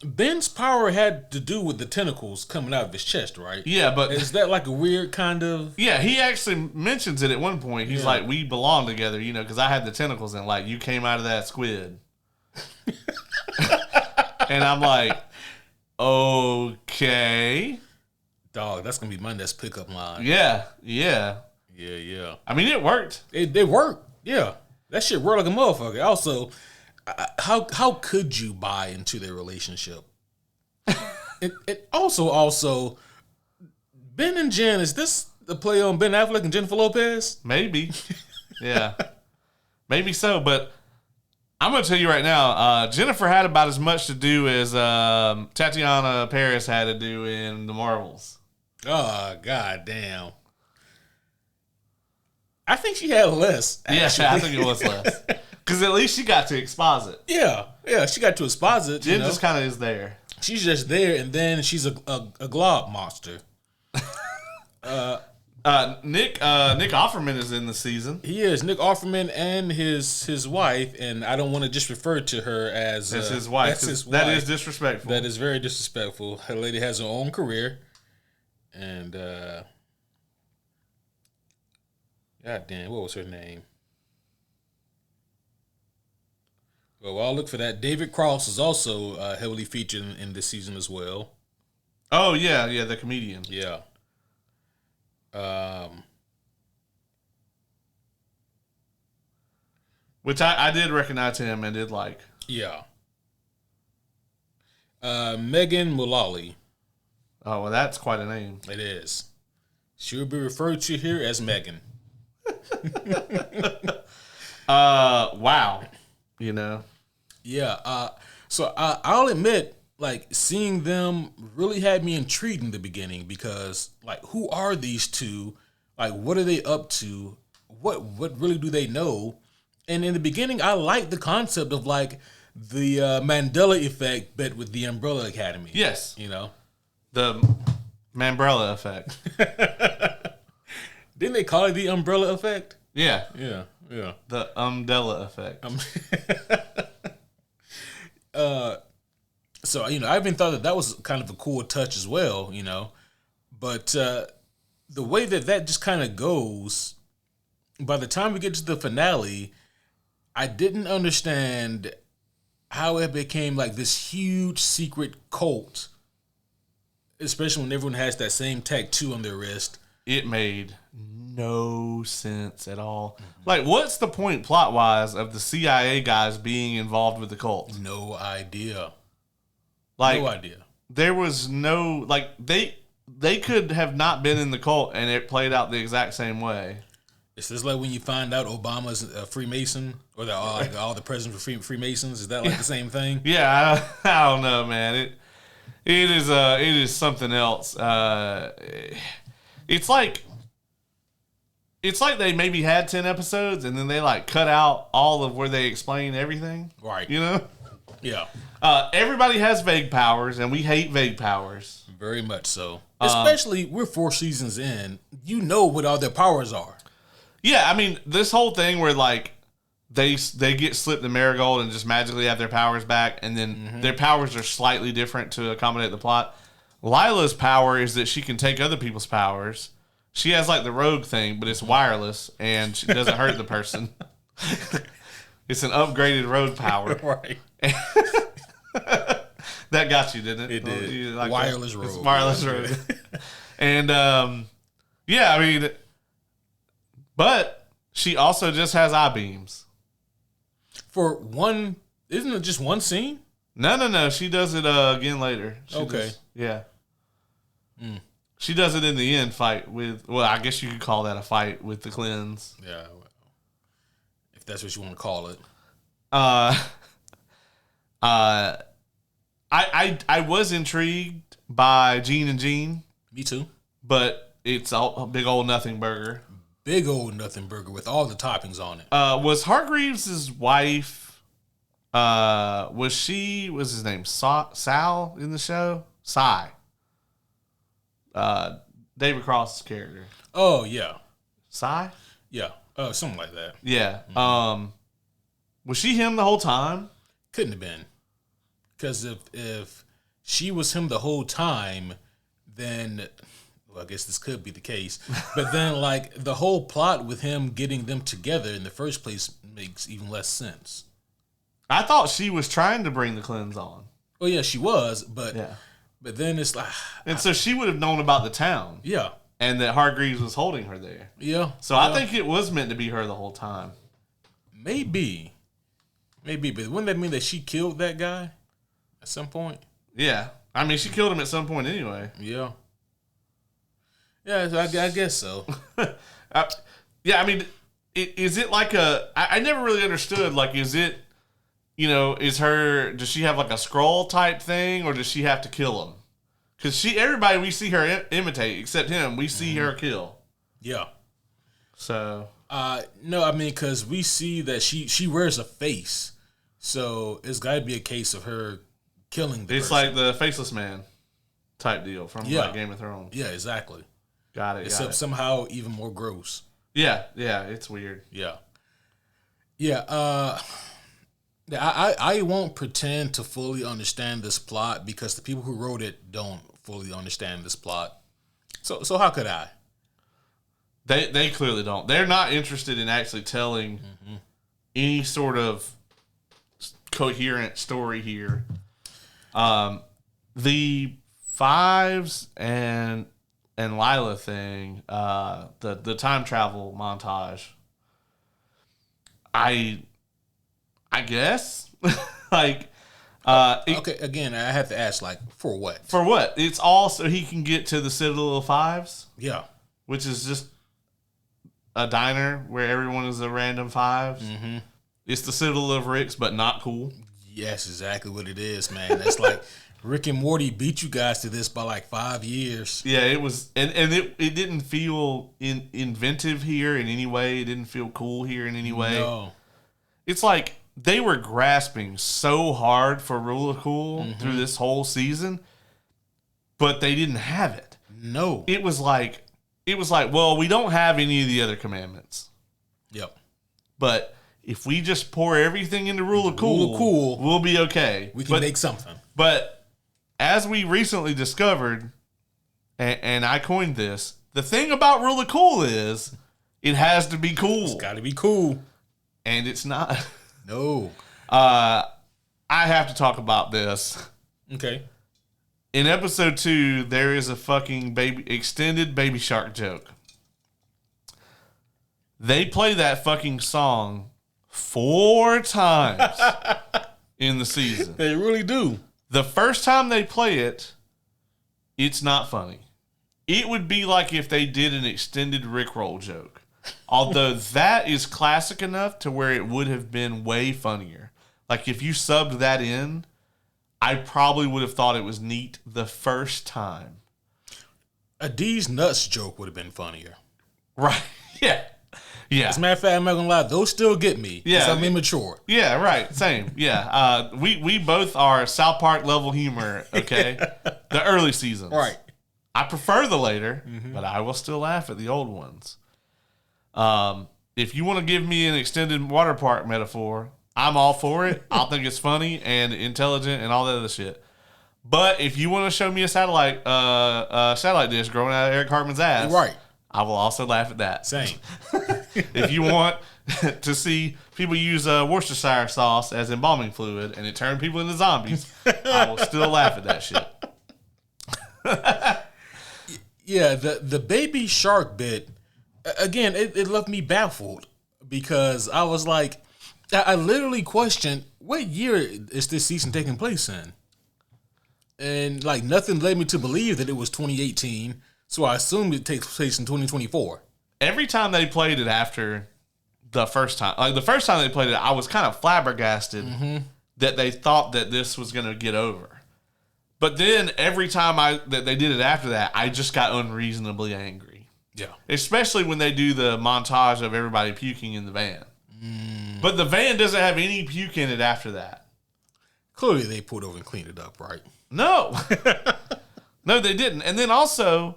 Ben's power had to do with the tentacles coming out of his chest, right? Yeah, but... Is that like a weird kind of... Yeah, he actually mentions it at one point. He's like, we belong together, because I had the tentacles and like, you came out of that squid. And I'm like, okay. Dog, that's going to be my next pickup line. Yeah. I mean, it worked. It worked. Yeah. That shit worked like a motherfucker. Also, how could you buy into their relationship? It also, Ben and Jen, is this the play on Ben Affleck and Jennifer Lopez? Maybe. Yeah. Maybe so, but I'm going to tell you right now, Jennifer had about as much to do as Tatiana Paris had to do in The Marvels. Oh, god damn. I think she had less. Actually. Yeah, I think it was less. Because at least she got to exposit. Yeah, she got to exposit. Jen just kind of is there. She's just there, and then she's a glob monster. Nick Offerman is in the season. He is. Nick Offerman and his wife, and I don't want to just refer to her as his wife. That's his wife. That is disrespectful. That is very disrespectful. Her lady has her own career, and god damn, what was her name? Well, I'll look for that. David Cross is also heavily featured in this season as well. Oh yeah, the comedian. Yeah. Which I did recognize him and did like. Yeah. Megan Mullally. Oh, well, that's quite a name. It is. She will be referred to here as Megan. Wow. You know. Yeah. So I'll admit, like, seeing them really had me intrigued in the beginning because, like, who are these two? Like, what are they up to? What really do they know? And in the beginning, I liked the concept of, like, the Mandela effect, but with the Umbrella Academy. Yes. You know? The Mandela effect. Didn't they call it the Umbrella effect? Yeah. Yeah. The Umbrella effect. So, you know, I even thought that was kind of a cool touch as well, you know. But the way that just kind of goes, by the time we get to the finale, I didn't understand how it became like this huge secret cult, especially when everyone has that same tattoo on their wrist. It made no sense at all. Like, what's the point plot-wise of the CIA guys being involved with the cult? No idea. Like, no idea. There was no, like, they could have not been in the cult and it played out the exact same way. Is this like when you find out Obama's a Freemason, or that all the presidents were Freemasons? Is that like the same thing? Yeah, I don't know, man. It is something else. It's like they maybe had 10 episodes and then they like cut out all of where they explain everything. Right. You know? Yeah. Everybody has vague powers and we hate vague powers. Very much so. Especially we're 4 seasons in. You know what all their powers are. Yeah, I mean, this whole thing where like they get slipped the marigold and just magically have their powers back, and then their powers are slightly different to accommodate the plot. Lila's power is that she can take other people's powers. She has like the rogue thing, but it's wireless and she doesn't hurt the person. It's an upgraded rogue power. Right. That got you, didn't it? It did. You like wireless that? rogue. It's wireless rogue. And yeah, I mean, but she also just has eye beams. For one, isn't it just one scene? No. She does it again later. Okay. Yeah. She does it in the end fight with, well, I guess you could call that a fight with the cleanse. Yeah. Well, if that's what you want to call it. I was intrigued by Gene and Gene. Me too. But it's a big old nothing burger. Big old nothing burger with all the toppings on it. Was Hargreaves' wife, was his name Sal in the show? Cy. David Cross's character. Oh, yeah. Cy? Yeah. Something like that. Yeah. Was she him the whole time? Couldn't have been. Because if she was him the whole time, then, well, I guess this could be the case. But then, like, the whole plot with him getting them together in the first place makes even less sense. I thought she was trying to bring the cleanse on. Well, yeah, she was, but yeah. But then it's like... And so she would have known about the town. Yeah. And that Hargreaves was holding her there. Yeah. So I think it was meant to be her the whole time. Maybe, but wouldn't that mean that she killed that guy at some point? Yeah. I mean, she killed him at some point anyway. Yeah. Yeah, so I guess so. Yeah, I mean, is it like I never really understood, like, is it does she have like a scroll type thing, or does she have to kill him? Because everybody we see her imitate, except him, we see her kill. Yeah. So. No, I mean, because we see that she wears a face, so it's got to be a case of her killing the person. Like the Faceless Man type deal from like Game of Thrones. Yeah, exactly. Got it. Except somehow even more gross. Yeah, it's weird. Yeah. I won't pretend to fully understand this plot because the people who wrote it don't fully understand this plot. So how could I? They clearly don't. They're not interested in actually telling any sort of coherent story here. The Fives and Lila thing, the time travel montage. I guess like okay. Again, I have to ask, like, for what? For what? It's all so he can get to the Citadel of Fives. Yeah, which is just a diner where everyone is a random fives. Mm-hmm. It's the Citadel of Ricks, but not cool. Yes, exactly what it is, man. It's like Rick and Morty beat you guys to this by like 5 years. Yeah, it was, and it didn't feel inventive here in any way. It didn't feel cool here in any way. No. It's like they were grasping so hard for Rule of Cool through this whole season, but they didn't have it. No. It was like, well, we don't have any of the other commandments. Yep. But if we just pour everything into Rule of Cool, we'll be okay. We can make something. But as we recently discovered, and I coined this, the thing about Rule of Cool is it has to be cool. It's got to be cool. And it's not. No. I have to talk about this. Okay. In episode 2, there is a fucking extended Baby Shark joke. They play that fucking song 4 times in the season. They really do. The first time they play it, it's not funny. It would be like if they did an extended Rickroll joke. Although that is classic enough to where it would have been way funnier. Like if you subbed that in, I probably would have thought it was neat the first time. A D's nuts joke would have been funnier. Right. Yeah. Yeah. As a matter of fact, I'm not going to lie, those still get me. Yeah. I'm immature. Yeah, right. Same. Yeah. We both are South Park level humor, okay? The early seasons. Right. I prefer the later, but I will still laugh at the old ones. If you want to give me an extended water park metaphor, I'm all for it. I'll think it's funny and intelligent and all that other shit. But if you want to show me a satellite dish growing out of Eric Hartman's ass, right, I will also laugh at that. Same. If you want to see people use Worcestershire sauce as embalming fluid and it turn people into zombies, I will still laugh at that shit. Yeah, the baby shark bit, again, it left me baffled because I was like, I literally questioned, what year is this season taking place in? And like nothing led me to believe that it was 2018, so I assumed it takes place in 2024. Every time they played it after the first time, like the first time they played it, I was kind of flabbergasted that they thought that this was going to get over. But then every time that they did it after that, I just got unreasonably angry. Yeah. Especially when they do the montage of everybody puking in the van. But the van doesn't have any puke in it after that. Clearly they pulled over and cleaned it up, right? No. No, they didn't. And then also,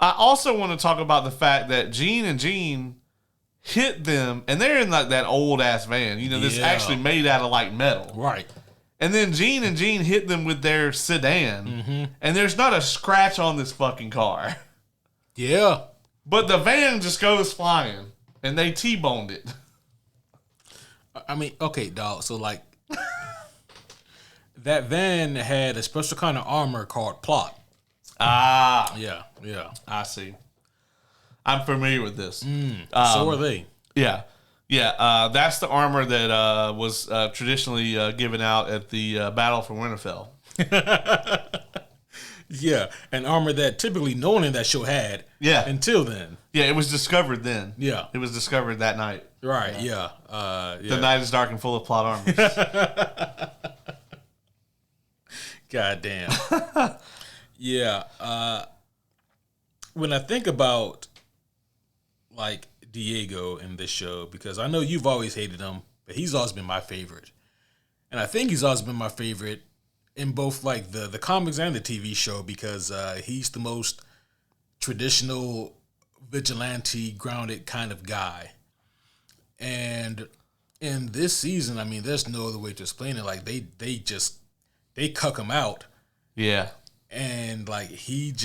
I also want to talk about the fact that Gene and Gene hit them, and they're in like that old ass van, this actually made out of like metal. Right. And then Gene and Gene hit them with their sedan, and there's not a scratch on this fucking car. Yeah. But the van just goes flying, and they T-boned it. I mean, okay, dog. So, like, that van had a special kind of armor called plot. Ah. Yeah. I see. I'm familiar with this. So are they. Yeah. Yeah. That's the armor that was traditionally given out at the Battle for Winterfell. Yeah. An armor that typically no one in that show had. Yeah. Until then. Yeah, it was discovered then. Yeah. It was discovered that night. Right, yeah. The night is dark and full of plot armors. God damn. Yeah. When I think about, like, Diego in this show, because I know you've always hated him, but he's always been my favorite. And I think he's always been my favorite in both, like, the comics and the TV show, because he's the most traditional vigilante grounded kind of guy. And in this season, I mean, there's no other way to explain it. Like, they cuck him out. Yeah. And like he's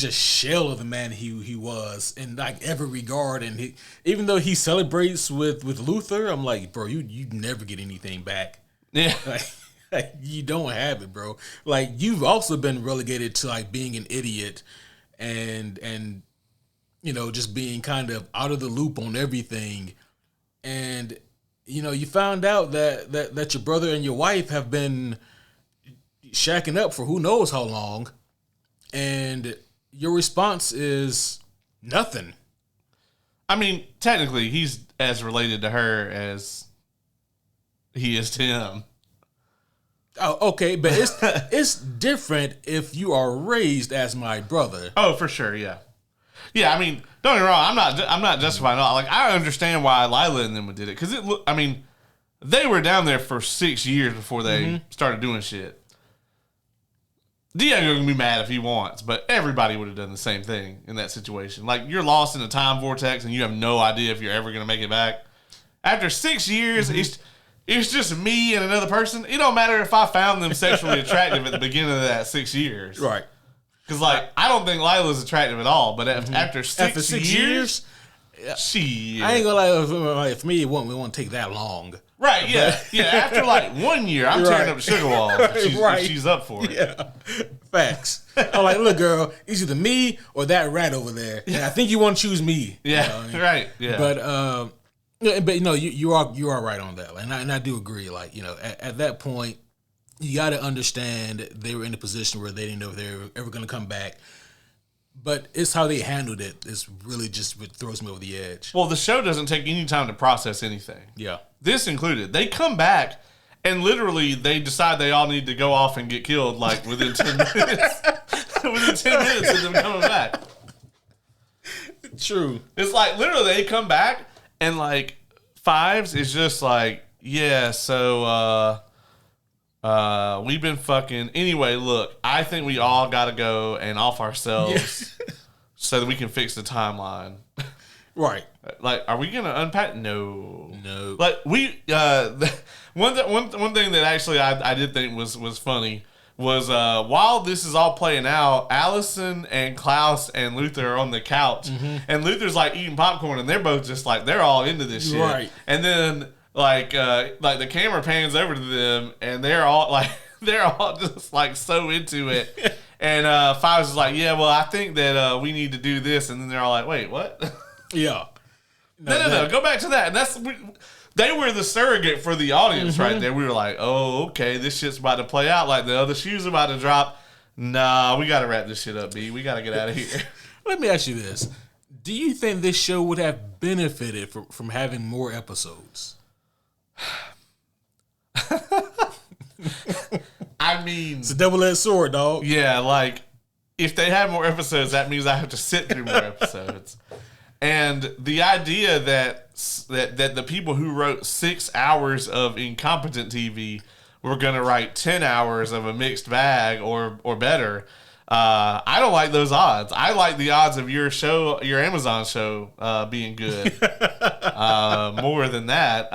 a shell of the man he was in like every regard. And even though he celebrates with Luther, I'm like, bro, you never get anything back. Yeah. Like you don't have it, bro. Like you've also been relegated to like being an idiot and you know, just being kind of out of the loop on everything. And you know, you found out that your brother and your wife have been shacking up for who knows how long, and your response is nothing. I mean, technically, he's as related to her as he is to him. Oh, okay, but it's different if you are raised as my brother. Oh, for sure, yeah. Yeah, I mean, don't get me wrong. I'm not justifying it all. Like, I understand why Lila and them did it because I mean, they were down there for 6 years before they started doing shit. Diego can be mad if he wants, but everybody would have done the same thing in that situation. Like, you're lost in a time vortex and you have no idea if you're ever going to make it back. After 6 years, it's just me and another person. It don't matter if I found them sexually attractive at the beginning of that 6 years. Right. Because, like, I don't think Lila's attractive at all, but after six years, she... I ain't gonna lie, for me, it won't take that long. Right, yeah. Yeah, after, like, 1 year, I'm tearing up the sugar walls if she's up for it. Yeah, facts. I'm like, look, girl, it's either me or that rat over there. And I think you want to choose me. Yeah, you know what I mean? right, yeah. But you know, you are right on that. And I do agree. Like, you know, at that point, you got to understand they were in a position where they didn't know if they were ever going to come back. But it's how they handled it. It's really just what throws me over the edge. Well, the show doesn't take any time to process anything. Yeah. This included. They come back and literally they decide they all need to go off and get killed like within 10 minutes. Within 10 minutes of them coming back. True. It's like literally they come back and like Fives is just like, yeah, so we've been fucking. Anyway, look, I think we all got to go and off ourselves so that we can fix the timeline. Right. Like, are we going to unpack? No. Like, we, one thing that actually I did think was funny was while this is all playing out, Allison and Klaus and Luther are on the couch and Luther's like eating popcorn and they're both just like, they're all into this shit. Right. And then like the camera pans over to them and they're all just like so into it. And Fives is like, yeah, well, I think that we need to do this. And then they're all like, wait, what? Yeah. No. Go back to that. And they were the surrogate for the audience right there. We were like, oh, okay, this shit's about to play out. Like the other shoe's about to drop. Nah, we got to wrap this shit up, B. We got to get out of here. Let me ask you this. Do you think this show would have benefited from having more episodes? I mean, it's a double-edged sword, dog. Yeah, like if they have more episodes, that means I have to sit through more episodes. And the idea that the people who wrote 6 hours of incompetent TV were going to write 10 hours of a mixed bag or better, I don't like those odds. I like the odds of your Amazon show being good more than that.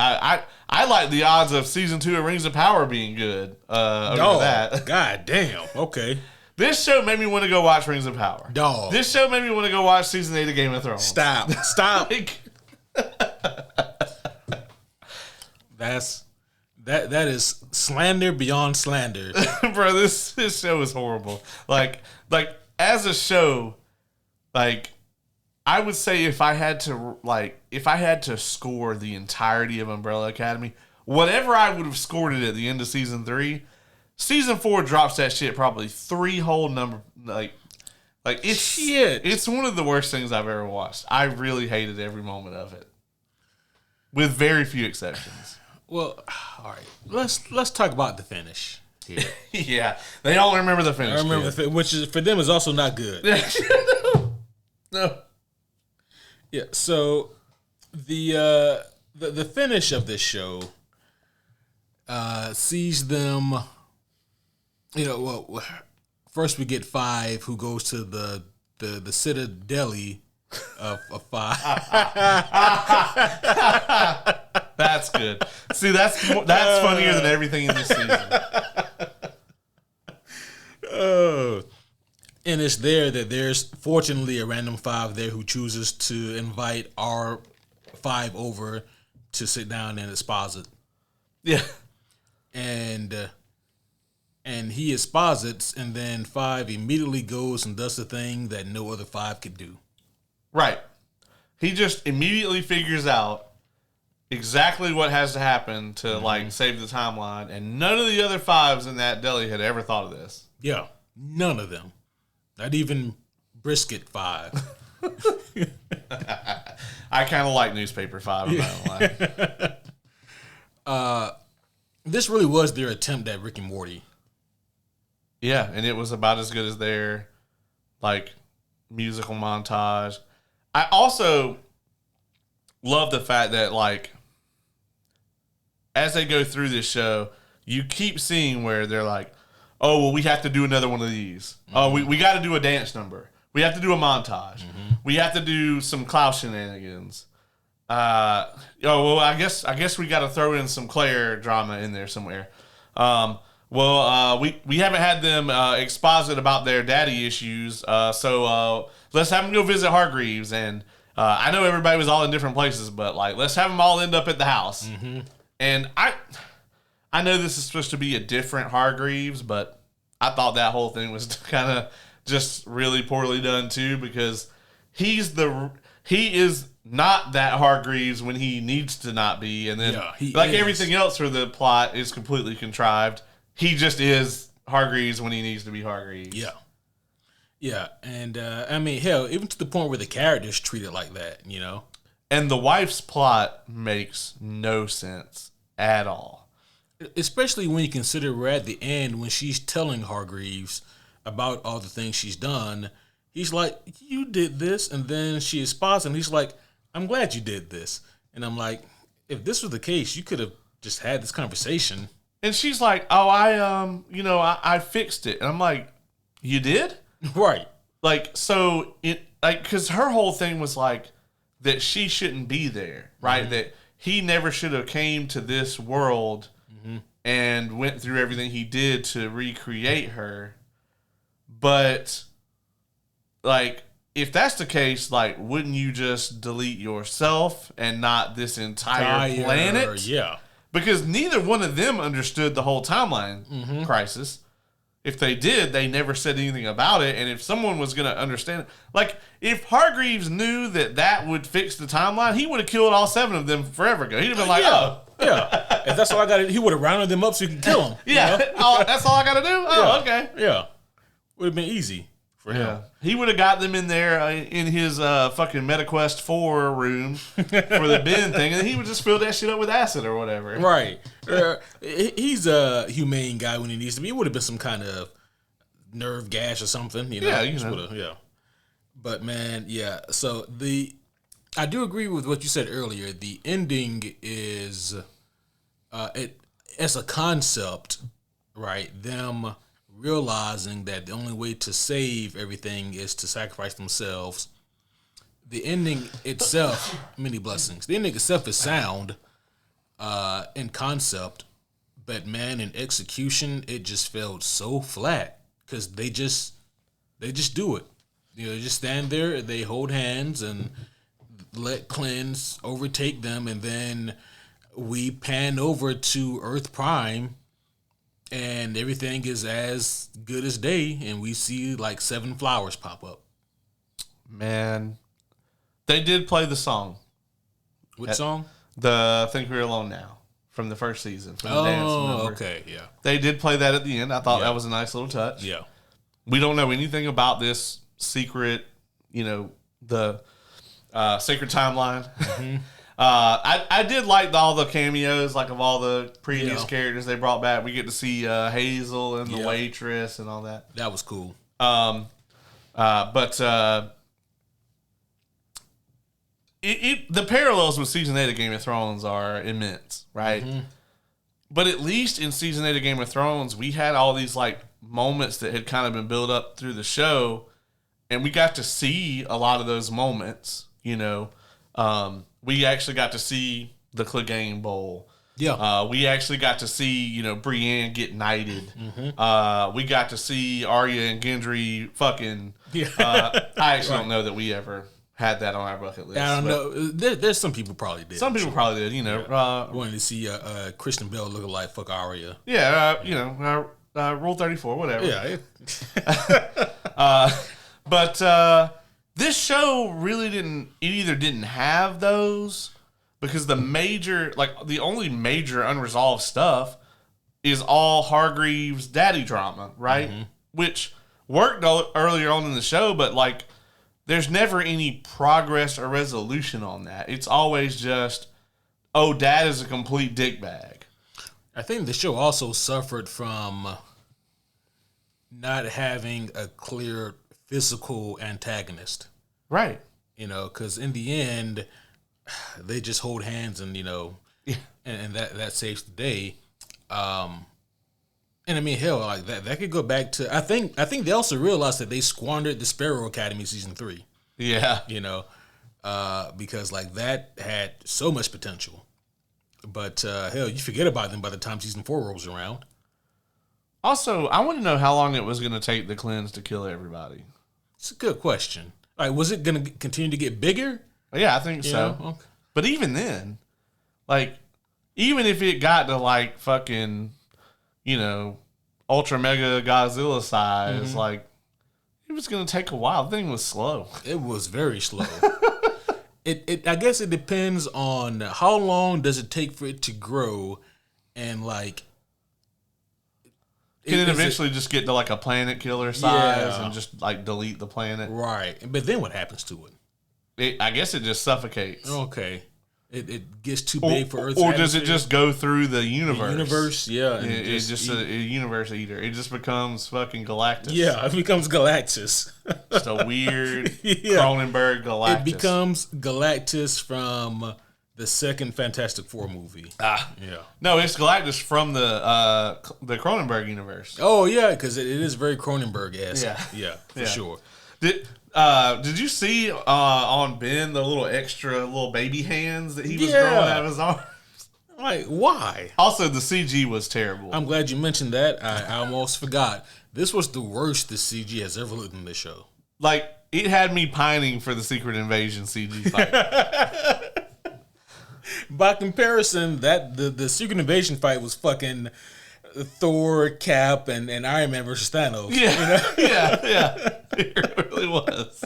I like the odds of season 2 of Rings of Power being good over that. God damn. Okay. This show made me want to go watch Rings of Power. Dog. This show made me want to go watch season 8 of Game of Thrones. Stop. That is slander beyond slander. Bro, this show is horrible. Like as a show, like I would say if I had to score the entirety of Umbrella Academy, whatever I would have scored it at the end of season 3, season 4 drops that shit probably 3 whole number, like Like it's Shit. It's one of the worst things I've ever watched. I really hated every moment of it, with very few exceptions. Well, all right. Let's talk about the finish here. Yeah, they all remember the finish. I remember which is for them is also not good. No. Yeah. So the finish of this show sees them. Well, first we get Five, who goes to the citadel of Five. That's good. See, that's funnier than everything in this season. Oh. And it's there that there's fortunately a random Five there who chooses to invite our Five over to sit down and exposit. Yeah. And he exposits, and then Five immediately goes and does the thing that no other Five could do. Right. He just immediately figures out exactly what has to happen to like save the timeline, and none of the other Fives in that deli had ever thought of this. Yeah, none of them. Not even Brisket Five. I kind of like Newspaper Five. I'm not gonna lie. This really was their attempt at Rick and Morty. Yeah, and it was about as good as their like musical montage. I also love the fact that like as they go through this show, you keep seeing where they're like, oh, well, we have to do another one of these. Mm-hmm. Oh, we got to do a dance number. We have to do a montage. Mm-hmm. We have to do some Klaus shenanigans. Well, I guess we got to throw in some Claire drama in there somewhere. We haven't had them exposit about their daddy issues, so let's have them go visit Hargreaves. And I know everybody was all in different places, but like let's have them all end up at the house. Mm-hmm. And I know this is supposed to be a different Hargreaves, but I thought that whole thing was kind of just really poorly done too, because he is not that Hargreaves when he needs to not be, and then everything else for the plot is completely contrived. He just is Hargreaves when he needs to be Hargreaves. Yeah. Yeah, and I mean, hell, even to the point where the characters treat it like that, you know? And the wife's plot makes no sense at all. Especially when you consider we're at the end when she's telling Hargreaves about all the things she's done. He's like, you did this, and then she exposits, and he's like, I'm glad you did this. And I'm like, if this was the case, you could have just had this conversation. And she's like, oh, I fixed it. And I'm like, you did? Right. Like, so because her whole thing was like that she shouldn't be there, right? Mm-hmm. That he never should have came to this world and went through everything he did to recreate her. But like, if that's the case, like, wouldn't you just delete yourself and not this entire planet? Yeah. Because neither one of them understood the whole timeline crisis. If they did, they never said anything about it. And if someone was going to understand it, like, if Hargreaves knew that would fix the timeline, he would have killed all 7 of them forever ago. He'd have been like, yeah. If that's all I got to do, he would have rounded them up so he could kill them. Yeah. You know? That's all I got to do? Oh, okay. Yeah. Would have been easy for him. He would have got them in there in his fucking MetaQuest 4 room for the bin thing, and he would just fill that shit up with acid or whatever. Right. He's a humane guy when he needs to be. It would have been some kind of nerve gash or something, you know? Yeah. But, man, yeah. So, I do agree with what you said earlier. The ending is, as a concept, right, them realizing that the only way to save everything is to sacrifice themselves. The ending itself, many blessings. The ending itself is sound in concept, but man, in execution, it just felt so flat because they just do it. You know, they just stand there, they hold hands and let Cleanse overtake them, and then we pan over to Earth Prime. And everything is as good as day, and we see like 7 flowers pop up. Man, they did play the song. What song? The "Think We're Alone Now" from the first season. From the dance number. Okay, yeah. They did play that at the end. I thought that was a nice little touch. Yeah. We don't know anything about this secret, the sacred timeline. Mm-hmm. I did like all the cameos, like of all the previous characters they brought back. We get to see Hazel and the waitress and all that. That was cool. But the parallels with season 8 of Game of Thrones are immense, right? Mm-hmm. But at least in season 8 of Game of Thrones, we had all these like moments that had kind of been built up through the show, and we got to see a lot of those moments. We actually got to see the Clegane Bowl. Yeah. We actually got to see, Brienne get knighted. Mm-hmm. We got to see Arya and Gendry fucking. Yeah. I actually don't know that we ever had that on our bucket list. I don't know. There's some people probably did. Some people probably did, wanting to see Kristen Bell looking like fuck Arya. Yeah, Rule 34, whatever. Yeah. But this show really didn't have those, because the only major unresolved stuff is all Hargreaves' daddy drama, right? Mm-hmm. Which worked earlier on in the show, but like there's never any progress or resolution on that. It's always just, oh, dad is a complete dickbag. I think the show also suffered from not having a clear physical antagonist. Right. Because in the end, they just hold hands and, and that saves the day. And I mean, hell, like that could go back to, I think they also realized that they squandered the Sparrow Academy season 3. Yeah. Because like that had so much potential. But hell, you forget about them by the time season 4 rolls around. Also, I want to know how long it was going to take the cleanse to kill everybody. It's a good question. Like, was it going to continue to get bigger? Yeah, I think so. Okay. But even then, like, even if it got to like fucking, ultra mega Godzilla size, mm-hmm. like, it was going to take a while. The thing was slow. It was very slow. I guess it depends on how long does it take for it to grow, and like, can it eventually just get to like a planet killer size and just like delete the planet? Right. But then what happens to it? I guess it just suffocates. Okay. It gets too big for Earth's Or does it just go through the universe? The universe, yeah. It's just a universe eater. It just becomes fucking Galactus. Yeah, it becomes Galactus. Just a weird Cronenberg Galactus. It becomes Galactus from the second Fantastic Four movie. Yeah. No, it's Galactus from the Cronenberg universe. Oh yeah, because it is very Cronenberg-esque. Yeah, for sure. Did you see on Ben the little baby hands that he was growing out of his arms? Like, why? Also, the CG was terrible. I'm glad you mentioned that. I almost forgot. This was the worst the CG has ever looked in this show. Like, it had me pining for the Secret Invasion CG fight. By comparison, the Secret Invasion fight was fucking Thor, Cap, and Iron Man versus Thanos. Yeah, yeah. It really was.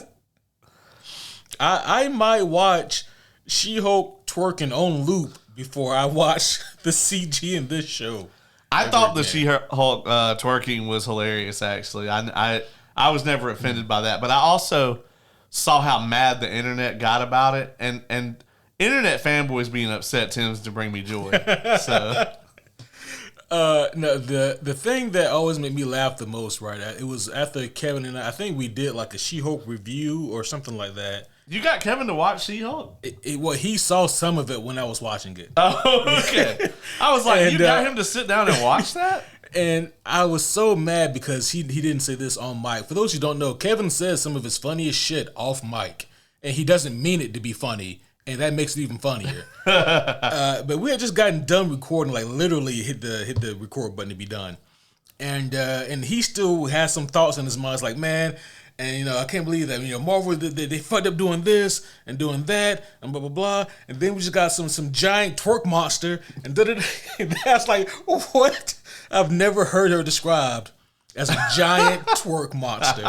I might watch She-Hulk twerking on loop before I watch the CG in this show. I thought the She-Hulk twerking was hilarious, actually. I was never offended by that, but I also saw how mad the internet got about it, and internet fanboys being upset tends to bring me joy. So... no, the thing that always made me laugh the most, right? It was after Kevin and I think we did like a She-Hulk review or something like that. You got Kevin to watch She-Hulk? Well, he saw some of it when I was watching it. Oh, okay. I was like, you got him to sit down and watch that? And I was so mad because he didn't say this on mic. For those who don't know, Kevin says some of his funniest shit off mic, and he doesn't mean it to be funny. And that makes it even funnier. But we had just gotten done recording, like literally hit the record button to be done. And he still has some thoughts in his mind. It's like, man, and I can't believe that Marvel they fucked up doing this and doing that and blah blah blah. And then we just got some giant twerk monster and that's like, what? I've never heard her described as a giant twerk monster.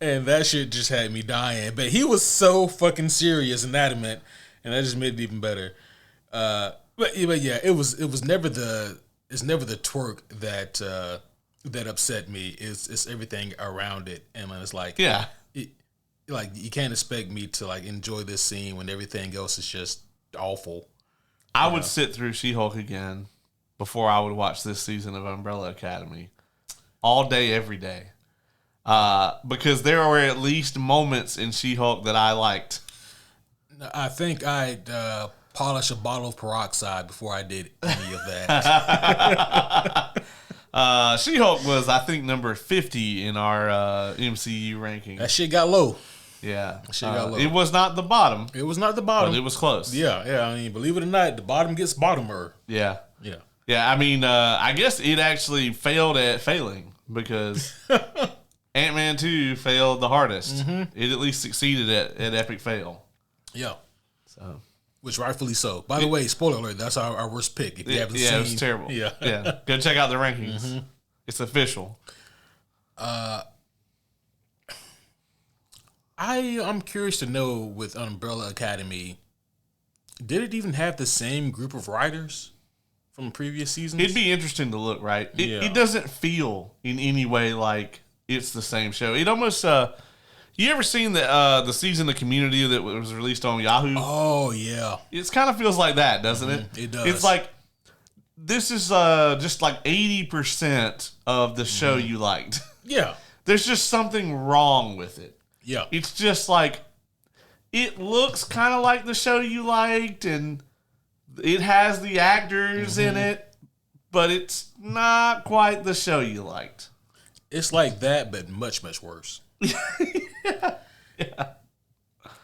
And that shit just had me dying. But he was so fucking serious and adamant, and that just made it even better. But yeah, it's never the twerk that that upset me. It's everything around it, and it's like Yeah. like you can't expect me to like enjoy this scene when everything else is just awful. I would sit through She-Hulk again before I would watch this season of Umbrella Academy all day, every day. Because there were at least moments in She-Hulk that I liked. I think I'd polish a bottle of peroxide before I did any of that. She-Hulk was, I think, number 50 in our MCU ranking. That shit got low. Yeah. Shit got low. It was not the bottom, It was not the bottom. but it was close. Yeah. I mean, believe it or not, the bottom gets bottomer. Yeah. Yeah. Yeah, I mean, I guess it actually failed at failing because Ant-Man 2 failed the hardest. Mm-hmm. It at least succeeded at epic fail. Yeah. So, which rightfully so. By the way, spoiler alert, that's our worst pick. If you haven't seen, it was terrible. Yeah. Yeah. Go check out the rankings. Mm-hmm. It's official. I'm curious to know with Umbrella Academy, did it even have the same group of writers from previous seasons? It'd be interesting to look, right? It doesn't feel in any way like it's the same show. It almost you ever seen the season of Community that was released on Yahoo? Oh yeah. It kind of feels like that, doesn't it? It does. It's like this is just like 80% of the show you liked. Yeah. There's just something wrong with it. Yeah. It's just like it looks kind of like the show you liked and it has the actors in it, but it's not quite the show you liked. It's like that, but much, much worse. Yeah.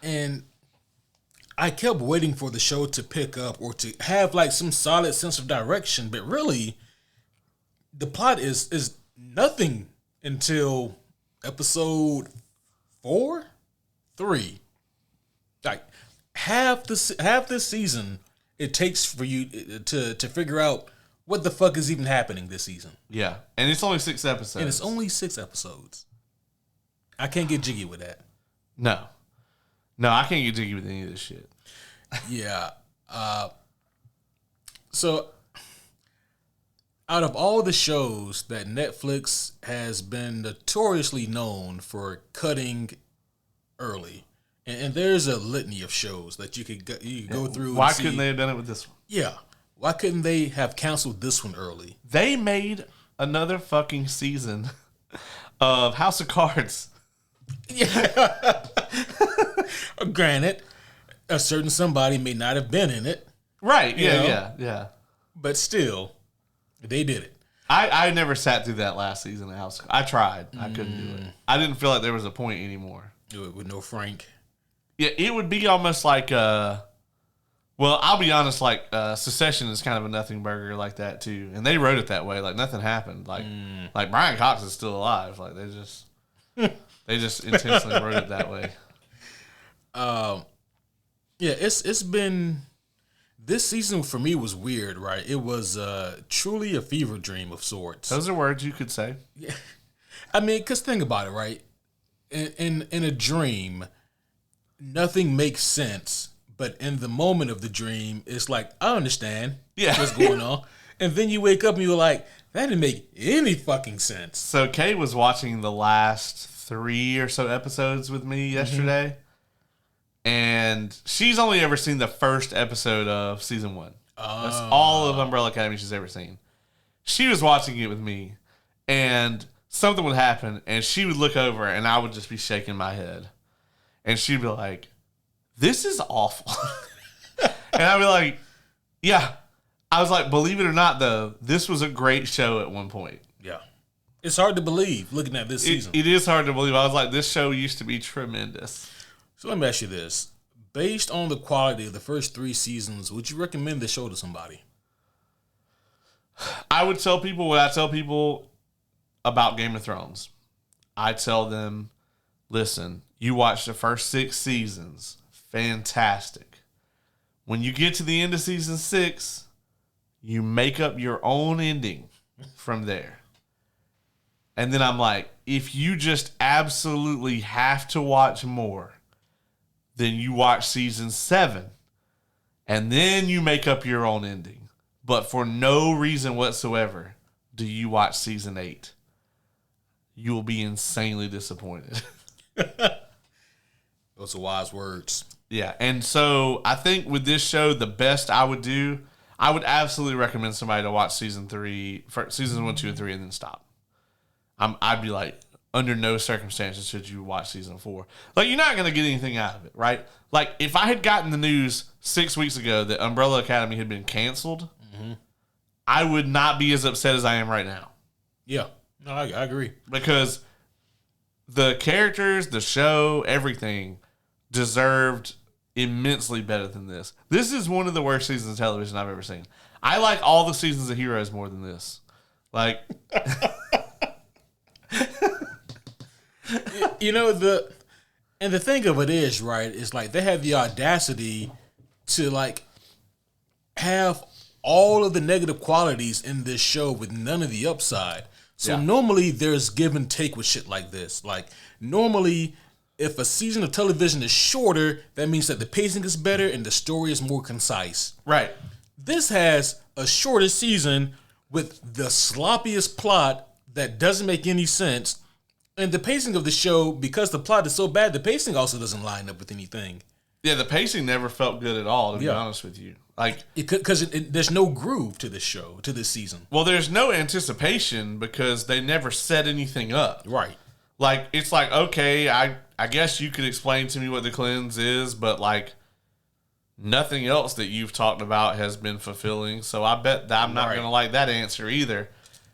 And I kept waiting for the show to pick up or to have like some solid sense of direction, but really the plot is nothing until episode 3. Like half this season it takes for you to figure out what the fuck is even happening this season. Yeah. And it's only 6 episodes. And it's only 6 episodes. I can't get jiggy with that. No, I can't get jiggy with any of this shit. Yeah. So, out of all the shows that Netflix has been notoriously known for cutting early, and there's a litany of shows that you could go through. Why couldn't they have done it with this one? Yeah. Why couldn't they have canceled this one early? They made another fucking season of House of Cards. Yeah. Granted, a certain somebody may not have been in it. Right. You know? Yeah. But still, they did it. I never sat through that last season of House of Cards. I tried. I couldn't do it. I didn't feel like there was a point anymore. With no Frank. Yeah, it would be almost like well, I'll be honest, like Succession is kind of a nothing burger like that too. And they wrote it that way, like nothing happened. Like Brian Cox is still alive. Like they just intentionally wrote it that way. Yeah, it's been this season for me was weird, right? It was truly a fever dream of sorts. Those are words you could say. Yeah. I mean, cause think about it, right? In a dream, nothing makes sense, but in the moment of the dream, it's like I understand what's going on, and then you wake up and you're like, that didn't make any fucking sense. So Kay was watching the last 3 or so episodes with me yesterday, and she's only ever seen the first episode of season 1. That's all of Umbrella Academy she's ever seen. She was watching it with me, and something would happen, and she would look over, and I would just be shaking my head. And she'd be like, this is awful. And I'd be like, yeah. I was like, believe it or not, though, this was a great show at one point. Yeah. It's hard to believe looking at this season. It is hard to believe. I was like, this show used to be tremendous. So let me ask you this. Based on the quality of the first 3 seasons, would you recommend the show to somebody? I would tell people what I tell people about Game of Thrones. I tell them, listen, you watch the first 6 seasons. Fantastic. When you get to the end of season 6, you make up your own ending from there. And then I'm like, if you just absolutely have to watch more, then you watch season 7. And then you make up your own ending. But for no reason whatsoever, do you watch season 8. you will be insanely disappointed. Those are wise words. Yeah, and so I think with this show, the best I would do, I would absolutely recommend somebody to watch seasons 1, 2, and 3, and then stop. I'd be like, under no circumstances should you watch season 4. Like, you're not going to get anything out of it, right? Like, if I had gotten the news 6 weeks ago that Umbrella Academy had been canceled, I would not be as upset as I am right now. Yeah, no, I agree. Because the characters, the show, everything deserved immensely better than this. This is one of the worst seasons of television I've ever seen. I like all the seasons of Heroes more than this. Like, the thing of it is, right, is like they have the audacity to like have all of the negative qualities in this show with none of the upside. So normally there's give and take with shit like this. Like normally if a season of television is shorter, that means that the pacing is better and the story is more concise. Right. This has a shorter season with the sloppiest plot that doesn't make any sense. And the pacing of the show, because the plot is so bad, the pacing also doesn't line up with anything. Yeah, the pacing never felt good at all, to be honest with you. Like, because there's no groove to this show, to this season. Well, there's no anticipation because they never set anything up. Right. Like, it's like, okay, I guess you could explain to me what the cleanse is, but like nothing else that you've talked about has been fulfilling. So I bet that I'm not going to like that answer either.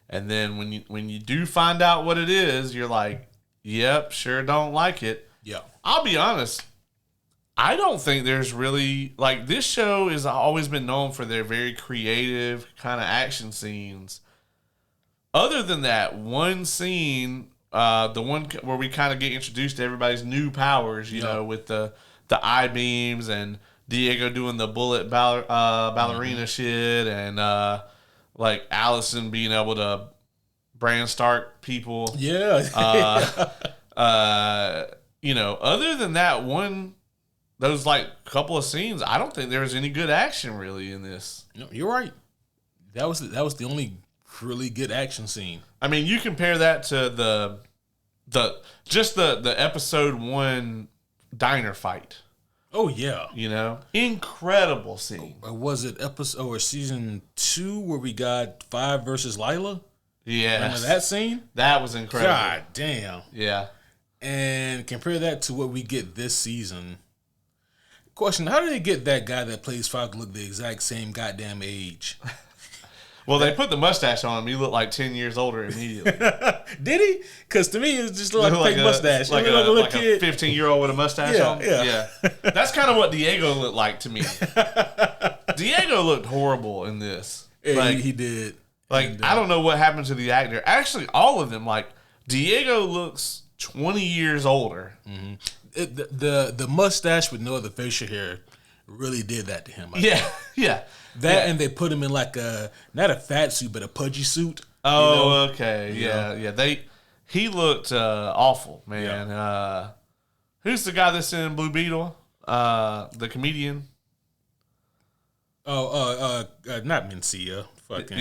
And then when you do find out what it is, you're like, yep, sure don't like it. Yeah. I'll be honest. I don't think there's really, like, this show has always been known for their very creative kind of action scenes. Other than that one scene, the one where we kind of get introduced to everybody's new powers, you know, with the I-beams and Diego doing the bullet ballerina shit and, like, Allison being able to Bran Stark people. Yeah. Other than that those like couple of scenes, I don't think there was any good action really in this. No, you're right. That was the only really good action scene. I mean, you compare that to the episode 1 diner fight. Oh yeah, incredible scene. Or was it episode or season 2 where we got 5 versus Lila? Yes. Remember that scene? That was incredible. God damn. Yeah. And compare that to what we get this season. Question: how did they get that guy that plays Falcon look the exact same goddamn age? Well, they put the mustache on him. He looked like 10 years older immediately. Did he? Because to me, it just looked like a fake mustache. Like a little kid. A 15-year-old with a mustache on? Yeah. That's kind of what Diego looked like to me. Diego looked horrible in this. Yeah, like, he did. Like, I don't know what happened to the actor. Actually, all of them. Like, Diego looks 20 years older. Mm-hmm. The mustache with no other facial hair really did that to him. Yeah. And they put him in like not a fat suit, but a pudgy suit. Oh, okay. Yeah. He looked awful, man. Yeah. Who's the guy that's in Blue Beetle? The comedian. Not Mencia. Fucking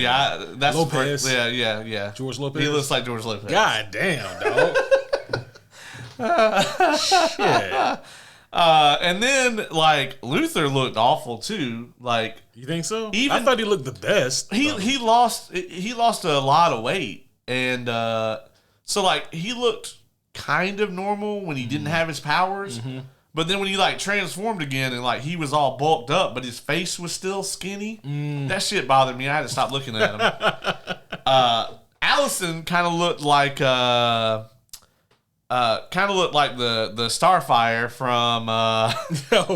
that's Lopez. Yeah. George Lopez. He looks like George Lopez. God damn, dog. Shit. And then like Luther looked awful too. Like, you think so? I thought he looked the best. He lost a lot of weight, and so like he looked kind of normal when he didn't have his powers. Mm-hmm. But then when he like transformed again and like he was all bulked up, but his face was still skinny. That shit bothered me. I had to stop looking at him. Allison kind of looked like the Starfire from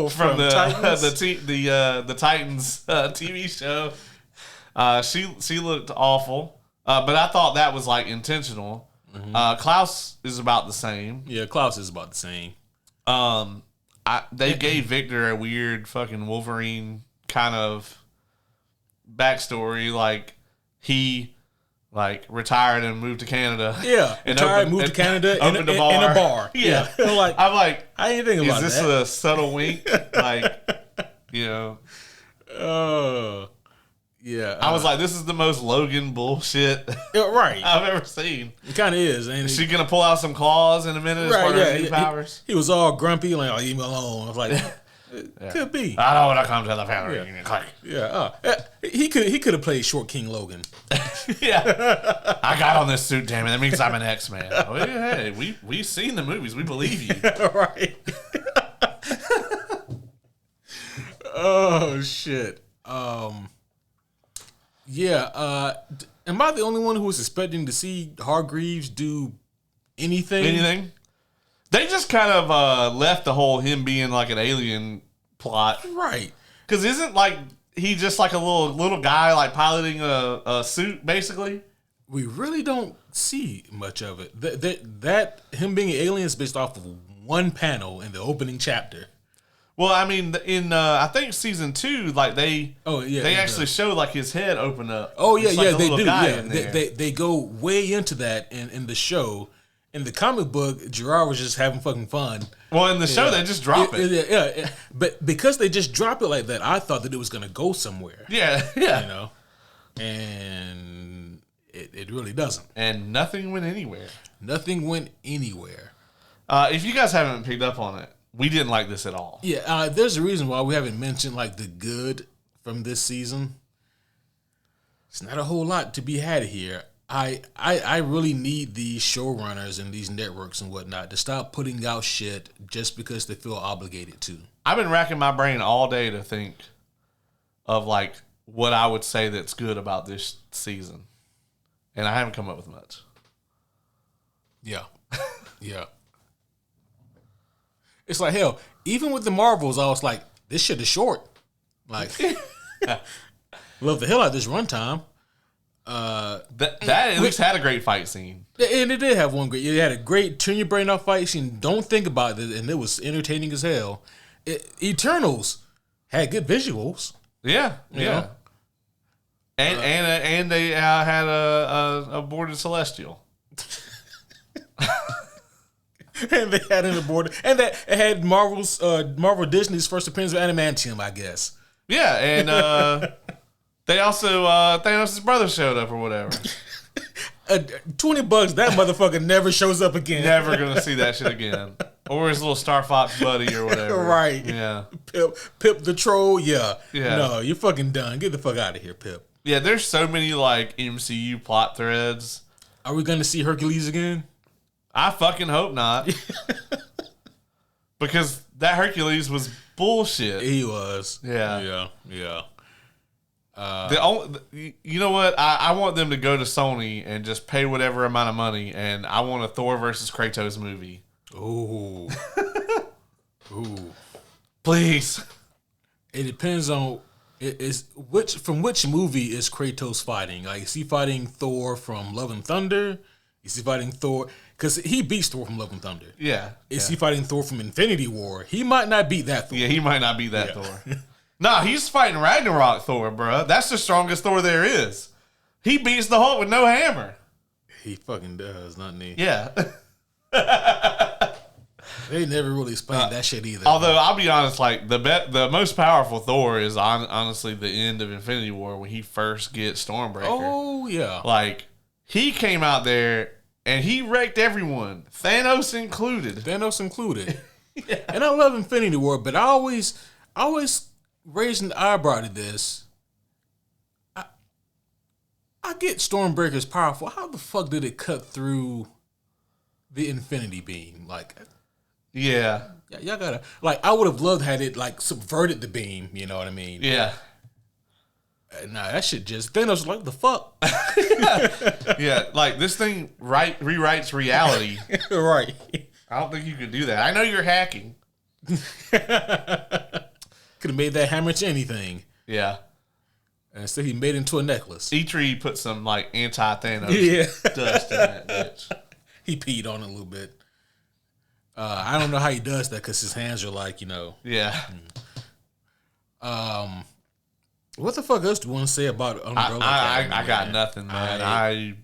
from the Titans? the Titans TV show. She looked awful, but I thought that was like intentional. Mm-hmm. Klaus is about the same. Yeah, Klaus is about the same. They gave Victor a weird fucking Wolverine kind of backstory, like he like retired and moved to Canada. Yeah, moved to Canada in a bar. Yeah. Like, I'm like, I didn't think about that. Is this a subtle wink? Like, Oh, Yeah, I was like, this is the most Logan bullshit right. I've ever seen. It kind of is. And is she gonna pull out some claws in a minute as far as new powers? He was all grumpy, like, oh, leave me alone. I was like, could be. I don't want to come to the family. Yeah. He could have played Short King Logan. Yeah. I got on this suit, damn it. That means I'm an X-Man. Well, hey, we've seen the movies. We believe you. Right. Oh, shit. Yeah. Am I the only one who was expecting to see Hargreaves do anything? Anything? They just kind of left the whole him being like an alien plot. Right. Because isn't like he just like a little guy like piloting a suit basically? We really don't see much of it. That him being an alien is based off of one panel in the opening chapter. Well, I mean, in I think season 2, like they actually show like his head open up. Oh yeah, like they do. Yeah, they go way into that in the show. In the comic book, Gerard was just having fucking fun. Well, in the show, they just drop it. Yeah, but because they just drop it like that, I thought that it was going to go somewhere. Yeah. You know, and it really doesn't. And nothing went anywhere. Nothing went anywhere. If you guys haven't picked up on it, we didn't like this at all. Yeah, there's a reason why we haven't mentioned like the good from this season. It's not a whole lot to be had here. I really need these showrunners and these networks and whatnot to stop putting out shit just because they feel obligated to. I've been racking my brain all day to think of like what I would say that's good about this season, and I haven't come up with much. Yeah, yeah. It's like hell. Even with the Marvels, I was like, this shit is short. Like, love the hell out of this runtime. That at least had a great fight scene. And it did have one great. It had a great turn your brain off fight scene. Don't think about it, and it was entertaining as hell. Eternals had good visuals. Yeah, yeah. And they had a aborted Celestial. And they had an aborted, and that it had Marvel Disney's first appearance of adamantium, I guess. Yeah, and they also Thanos' brother showed up or whatever. $20, that motherfucker never shows up again. Never gonna see that shit again. Or his little Star Fox buddy or whatever. Right. Yeah. Pip the troll. Yeah. Yeah. No, you're fucking done. Get the fuck out of here, Pip. Yeah, there's so many like MCU plot threads. Are we gonna see Hercules again? I fucking hope not. Because that Hercules was bullshit. He was. Yeah. Yeah. You know what? I want them to go to Sony and just pay whatever amount of money, and I want a Thor versus Kratos movie. Ooh. Ooh. Please. It depends on from which movie is Kratos fighting? Like, is he fighting Thor from Love and Thunder? Is he fighting Thor? Because he beats Thor from Love and Thunder. Yeah. Is he fighting Thor from Infinity War? He might not beat that Thor. Yeah, he might not beat that Thor. Nah, he's fighting Ragnarok Thor, bro. That's the strongest Thor there is. He beats the Hulk with no hammer. He fucking does, not me. Yeah. They never really explained that shit either. Although, I'll be honest, like, the most powerful Thor is honestly the end of Infinity War when he first gets Stormbreaker. Oh, yeah. Like, he came out there and he wrecked everyone, Thanos included. Yeah. And I love Infinity War, but I always raised an eyebrow to this. I get Stormbreaker's powerful. How the fuck did it cut through the Infinity Beam? Like, yeah, y'all gotta, like, I would have loved had it like subverted the beam. You know what I mean? Yeah. Nah, that shit just Thanos like the fuck. Yeah, like this thing rewrites reality. Right. I don't think you could do that. I know you're hacking. Could have made that hammer into anything. Yeah. And instead he made it into a necklace. E3 put some like anti-Thanos dust in that bitch. He peed on it a little bit. I don't know how he does that because his hands are like, you know. Yeah. What the fuck else do you want to say about Umbrella Academy? I got nothing, man.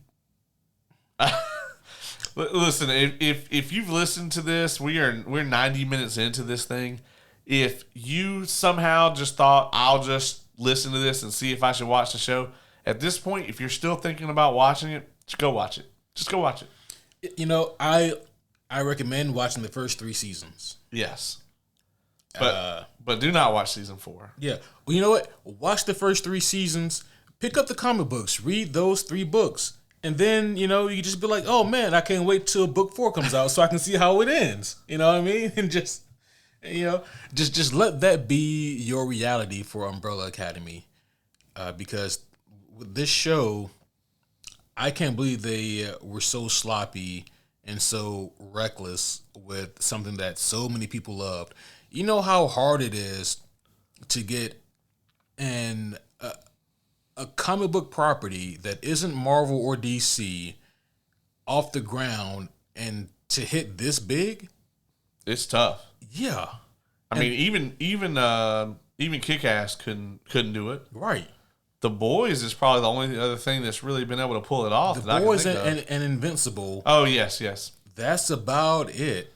Listen, if you've listened to this, we're 90 minutes into this thing. If you somehow just thought I'll just listen to this and see if I should watch the show. At this point, if you're still thinking about watching it, just go watch it. Just go watch it. You know, I recommend watching the first 3 seasons. Yes. But do not watch season 4. Yeah. Well, you know what? Watch the first 3 seasons. Pick up the comic books. Read those 3 books. And then, you know, you just be like, oh, man, I can't wait till book 4 comes out so I can see how it ends. You know what I mean? And just, you know, just let that be your reality for Umbrella Academy. Because with this show, I can't believe they were so sloppy and so reckless with something that so many people loved. You know how hard it is to get a comic book property that isn't Marvel or DC off the ground and to hit this big? It's tough. Yeah. I mean, even Kick-Ass couldn't do it. Right. The Boys is probably the only other thing that's really been able to pull it off. The Boys and Invincible. Oh, yes. That's about it.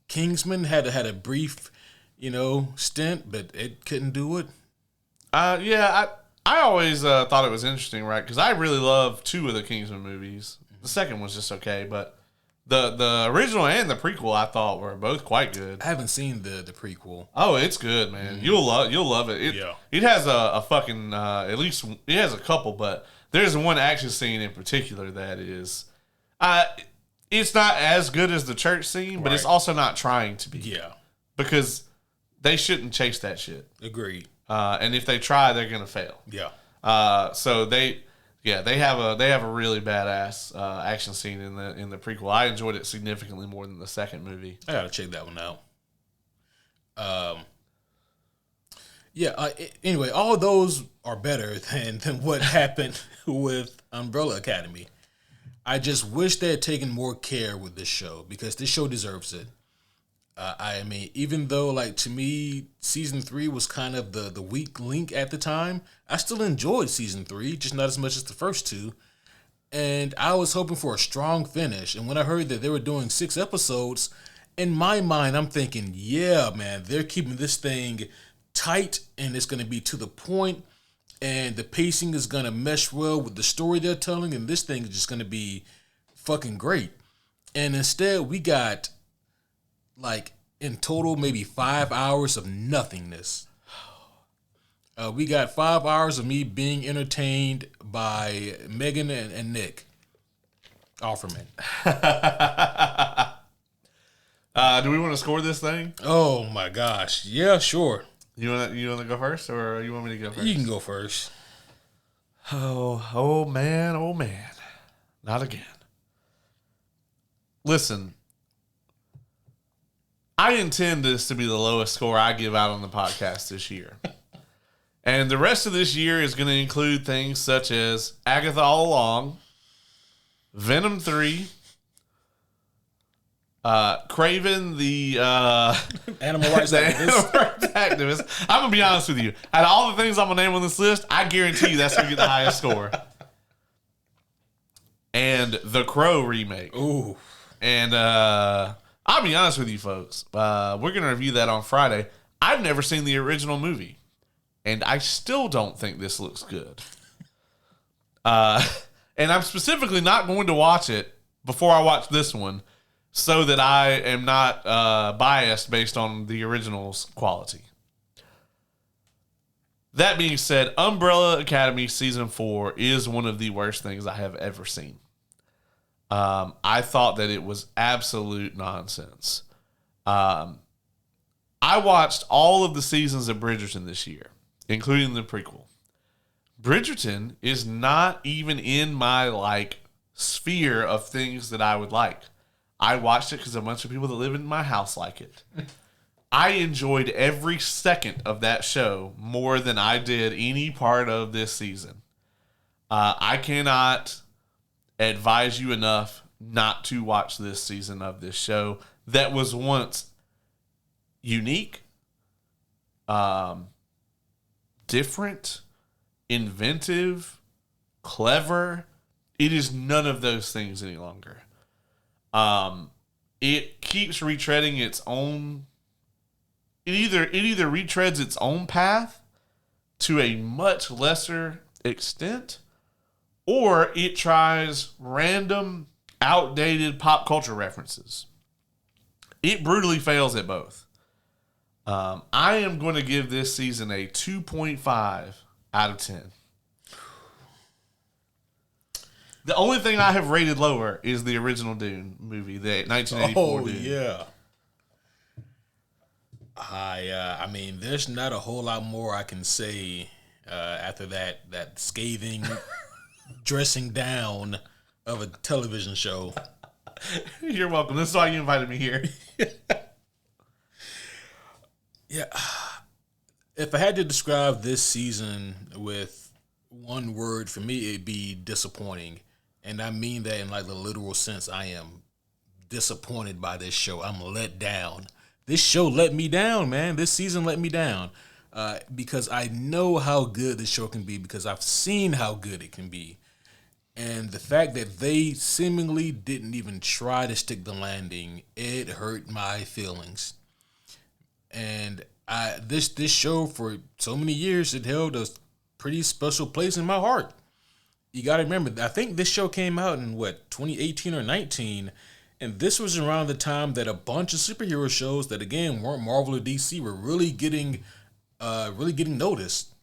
Kingsman had a brief, you know, stint, but it couldn't do it. I always thought it was interesting, right? Because I really love 2 of the Kingsman movies. The second one's just okay, but the original and the prequel I thought were both quite good. I haven't seen the prequel. Oh, it's good, man. Mm-hmm. You'll love it. It has a fucking at least it has a couple, but there's one action scene in particular that is it's not as good as the church scene, but it's also not trying to be. Yeah. Because they shouldn't chase that shit. Agreed. And if they try, they're gonna fail. Yeah. So they have a really badass action scene in the prequel. I enjoyed it significantly more than the second movie. I gotta check that one out. Anyway, all of those are better than what happened with Umbrella Academy. I just wish they had taken more care with this show because this show deserves it. I mean, even though, like, to me, season 3 was kind of the weak link at the time, I still enjoyed season 3, just not as much as the first 2. And I was hoping for a strong finish. And when I heard that they were doing 6 episodes, in my mind, I'm thinking, yeah, man, they're keeping this thing tight and it's going to be to the point and the pacing is going to mesh well with the story they're telling. And this thing is just going to be fucking great. And instead, we got, like, in total, maybe 5 hours of nothingness. We got 5 hours of me being entertained by Megan and Nick Offerman. Do we want to score this thing? Oh my gosh! Yeah, sure. You want to go first, or you want me to go first? You can go first. Oh man, not again. Listen. I intend this to be the lowest score I give out on the podcast this year. And the rest of this year is going to include things such as Agatha All Along, Venom 3, Craven the Animal rights activist. I'm going to be honest with you. Out of all the things I'm going to name on this list, I guarantee you that's going to get the highest score. And the Crow remake. Ooh. And I'll be honest with you folks. We're going to review that on Friday. I've never seen the original movie. And I still don't think this looks good. And I'm specifically not going to watch it before I watch this one so that I am not biased based on the original's quality. That being said, Umbrella Academy Season 4 is one of the worst things I have ever seen. I thought that it was absolute nonsense. I watched all of the seasons of Bridgerton this year, including the prequel. Bridgerton is not even in my sphere of things that I would like. I watched it because a bunch of people that live in my house like it. I enjoyed every second of that show more than I did any part of this season. I cannot advise you enough not to watch this season of this show that was once unique, different, inventive, clever. It is none of those things any longer. It keeps retreading its own. It either retreads its own path, to a much lesser extent, or it tries random, outdated pop culture references. It brutally fails at both. I am going to give this season a 2.5 out of 10. The only thing I have rated lower is the original Dune movie, the 1984 Dune. Yeah. I mean, there's not a whole lot more I can say after that scathing dressing down of a television show. You're welcome. This is why you invited me here. Yeah. If I had to describe this season with one word, for me, it'd be disappointing. And I mean that in like the literal sense. I am disappointed by this show. I'm let down. This show let me down, man. This season let me down. Because I know how good this show can be, because I've seen how good it can be. And the fact that they seemingly didn't even try to stick the landing, it hurt my feelings. And this show for so many years, it held a pretty special place in my heart. You got to remember, I think this show came out in 2018 or 19, and this was around the time that a bunch of superhero shows that again weren't Marvel or DC were really getting noticed.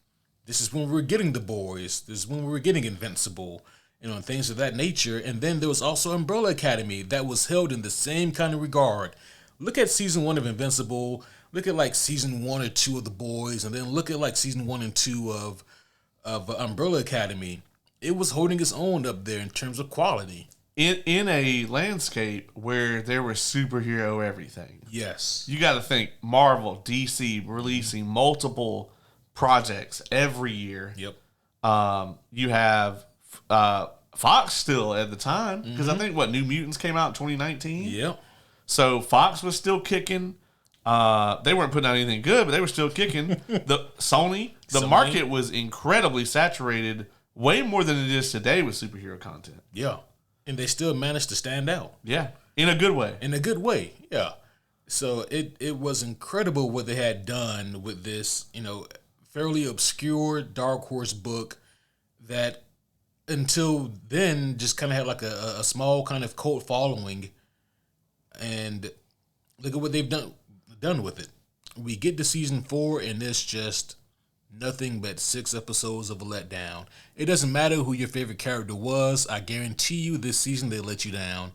This is when we were getting The Boys. This is when we were getting Invincible, things of that nature. And then there was also Umbrella Academy that was held in the same kind of regard. Look at season 1 of Invincible. Look at like season 1 or 2 of The Boys, and then look at like season 1 and 2 of Umbrella Academy. It was holding its own up there in terms of quality. In a landscape where there was superhero everything. Yes. You got to think Marvel, DC releasing multiple projects every year. Yep. You have Fox still at the time, because I think New Mutants came out in 2019. Yep. So Fox was still kicking. They weren't putting out anything good, but they were still kicking. Sony market was incredibly saturated, way more than it is today with superhero content. Yeah. And they still managed to stand out. Yeah. In a good way. In a good way. Yeah. So it was incredible what they had done with this, fairly obscure Dark Horse book that until then just kind of had like a small kind of cult following. And look at what they've done with it. We get to season 4 and it's just nothing but 6 episodes of a letdown. It doesn't matter who your favorite character was. I guarantee you this season they let you down.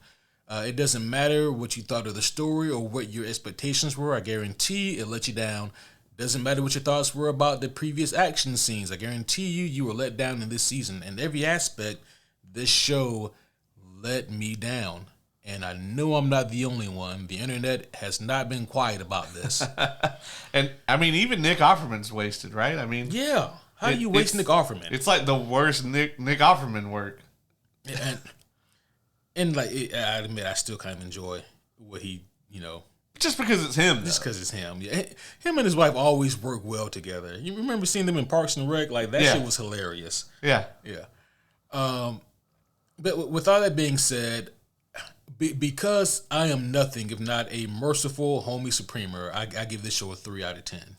It doesn't matter what you thought of the story or what your expectations were. I guarantee it let you down. Doesn't matter what your thoughts were about the previous action scenes. I guarantee you were let down in this season. In every aspect, this show let me down. And I know I'm not the only one. The internet has not been quiet about this. And, I mean, even Nick Offerman's wasted, right? I mean... Yeah. How do you waste Nick Offerman? It's like the worst Nick Offerman work. And like, I admit, I still kind of enjoy what he, Just because it's him, though. Just because it's him. Yeah. Him and his wife always work well together. You remember seeing them in Parks and Rec? Like, that shit was hilarious. Yeah. Yeah. But with all that being said... Because I am nothing if not a merciful homie supremer, I give this show a 3 out of 10.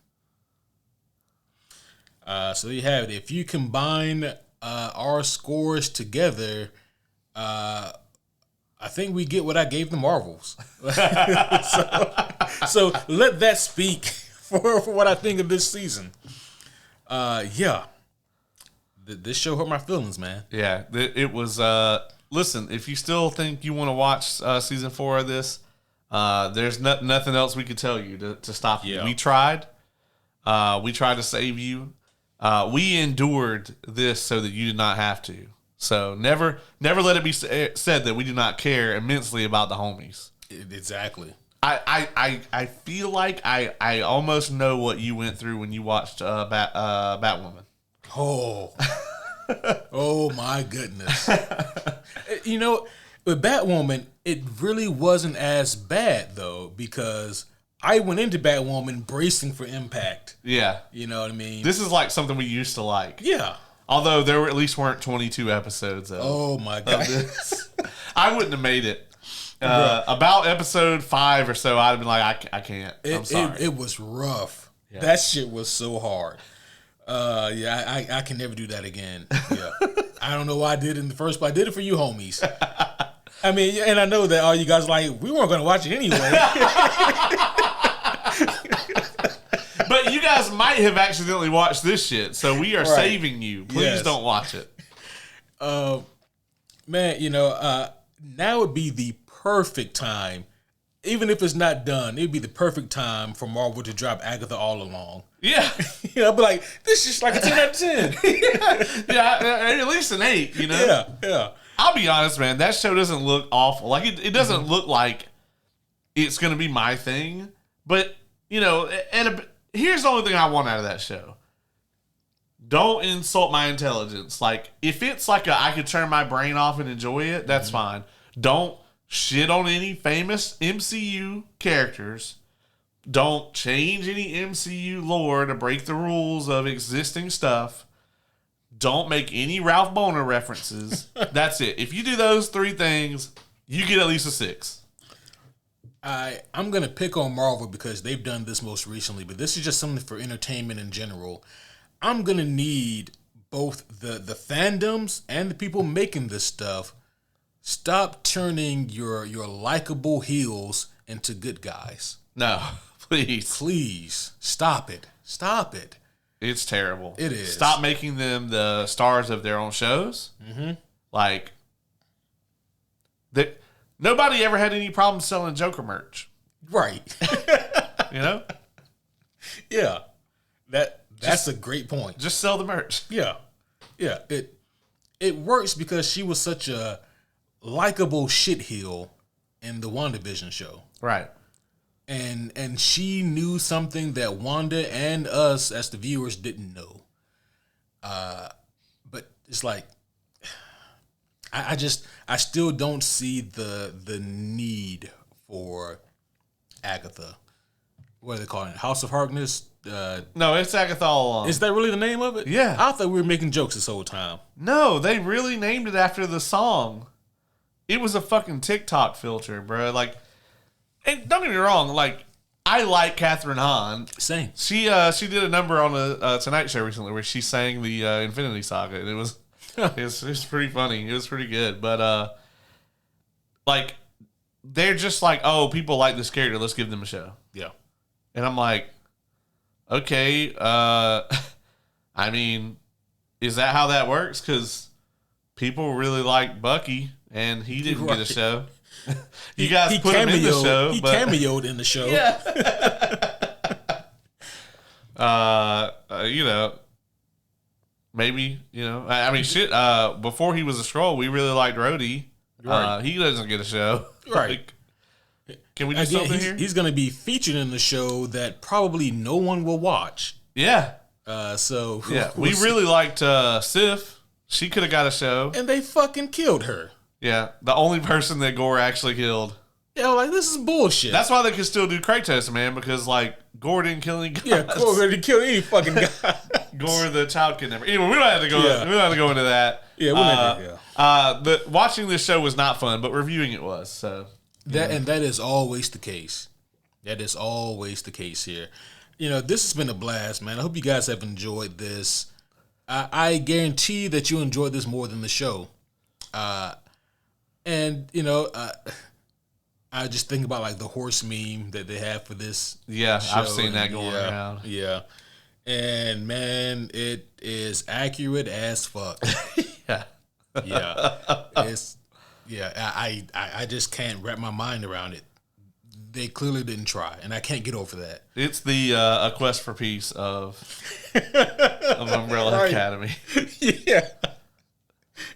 So there you have it. If you combine our scores together, I think we get what I gave the Marvels. so let that speak for what I think of this season. Yeah. This show hurt my feelings, man. Yeah, it was... Listen, if you still think you want to watch season 4 of this, there's nothing else we could tell you to stop you. We tried. We tried to save you. We endured this so that you did not have to. So never let it be said that we do not care immensely about the homies. Exactly. I feel like I almost know what you went through when you watched Batwoman. Oh. Oh my goodness. With Batwoman, it really wasn't as bad though, because I went into Batwoman bracing for impact. Yeah. You know what I mean? This is like something we used to like. Yeah. Although there at least weren't 22 episodes of Oh my god. I wouldn't have made it. About episode 5 or so, I'd have been like, I can't. I'm sorry. It was rough. Yeah. That shit was so hard. Yeah, I can never do that again. Yeah. I don't know why I did it in the first place. I did it for you homies. I mean, and I know that all you guys like, we weren't going to watch it anyway. But you guys might have accidentally watched this shit, so we are saving you. Please don't watch it. Man, now would be the perfect time. Even if it's not done, it'd be the perfect time for Marvel to drop Agatha all along. Yeah. I'd be like, this is like a 10 out of 10. Yeah, at least an 8, Yeah. I'll be honest, man, that show doesn't look awful. Like, it doesn't look like it's going to be my thing. But, here's the only thing I want out of that show. Don't insult my intelligence. Like, if it's like I could turn my brain off and enjoy it, that's fine. Don't shit on any famous MCU characters. Don't change any MCU lore to break the rules of existing stuff. Don't make any Ralph Boner references. That's it. If you do those 3 things, you get at least a 6. I'm going to pick on Marvel because they've done this most recently, but this is just something for entertainment in general. I'm going to need both the fandoms and the people making this stuff. Stop turning your likable heels into good guys. No, please. Please, stop it. Stop it. It's terrible. It is. Stop making them the stars of their own shows. Mm-hmm. Like, nobody ever had any problem selling Joker merch. Right. Yeah. That's a great point. Just sell the merch. Yeah. Yeah. It works because she was such a likable shitheel in the WandaVision show. Right. And she knew something that Wanda and us as the viewers didn't know. But it's like I still don't see the need for Agatha. What are they calling it? House of Harkness? No, it's Agatha all along. Is that really the name of it? Yeah. I thought we were making jokes this whole time. No, they really named it after the song. It was a fucking TikTok filter, bro. Like, and don't get me wrong, like, I like Catherine Hahn. Same. She did a number on the Tonight Show recently where she sang the Infinity Saga, and it was pretty funny. It was pretty good, but like, they're just like, oh, people like this character, let's give them a show. Yeah. And I'm like, okay, I mean, is that how that works? Because people really like Bucky, and he didn't get a show. You guys put him in the show. He cameoed in the show. Yeah. Maybe, I mean, shit, before he was a Skrull, we really liked Rhodey. Right. He doesn't get a show. Right. Can we do something here? He's going to be featured in the show that probably no one will watch. Yeah. We really liked Sif. She could have got a show. And they fucking killed her. Yeah, the only person that Gore actually killed. Yeah, like, this is bullshit. That's why they can still do Kratos, man, because, like, Gore didn't kill any guys. Yeah, Gore didn't kill any fucking guy. Gore the child kidnapper. Anyway, we don't have to go. Yeah. We don't have to go into that. Yeah, we'll never go. Watching this show was not fun, but reviewing it was. So and that is always the case. That is always the case here. This has been a blast, man. I hope you guys have enjoyed this. I guarantee that you enjoyed this more than the show. And I just think about like the horse meme that they have for this. Yeah, show. I've seen that going around. Yeah, and man, it is accurate as fuck. Yeah, I just can't wrap my mind around it. They clearly didn't try, and I can't get over that. It's the A Quest for Peace of Umbrella Academy. Yeah.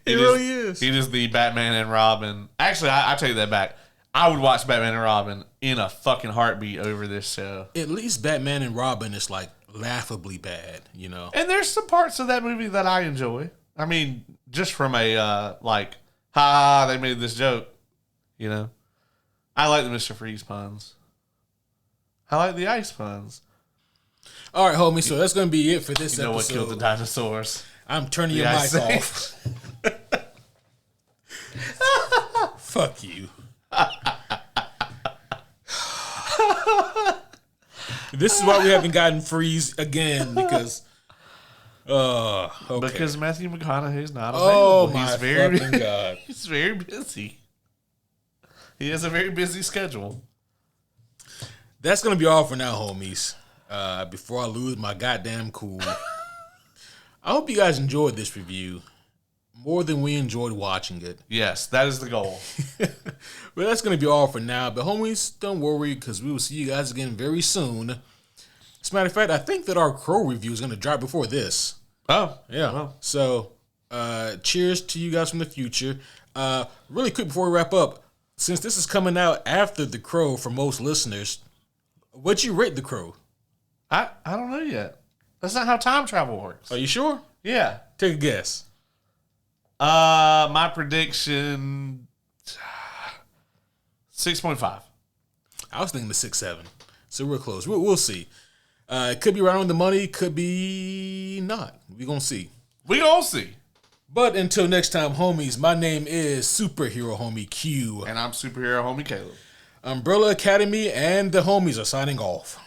It really is. It is the Batman and Robin. Actually, I take that back. I would watch Batman and Robin in a fucking heartbeat over this show. At least Batman and Robin is like laughably bad, And there's some parts of that movie that I enjoy. I mean, just from a they made this joke, I like the Mr. Freeze puns. I like the ice puns. All right, homie. So that's going to be it for this episode. What killed the dinosaurs? I'm turning your mic off. Fuck you. This is why we haven't gotten Freeze again, because Okay. Because Matthew McConaughey's not Oh available. my fucking god. He's very busy. He has a very busy schedule. That's gonna be all for now, homies. Before I lose my goddamn cool. I hope you guys enjoyed this review more than we enjoyed watching it. Yes, that is the goal. Well, that's going to be all for now. But homies, don't worry, because we will see you guys again very soon. As a matter of fact, I think that our Crow review is going to drop before this. Oh. Yeah. Well. So, cheers to you guys from the future. Really quick before we wrap up, since this is coming out after The Crow for most listeners, what'd you rate The Crow? I don't know yet. That's not how time travel works. Are you sure? Yeah. Take a guess. My prediction 6.5. I was thinking the 6.7. So we're close. We'll see. It could be right on the money. Could be not. We're going to see. We gonna see. But until next time, homies, my name is Superhero Homie Q. And I'm superhero homie Caleb. Umbrella Academy and the homies are signing off.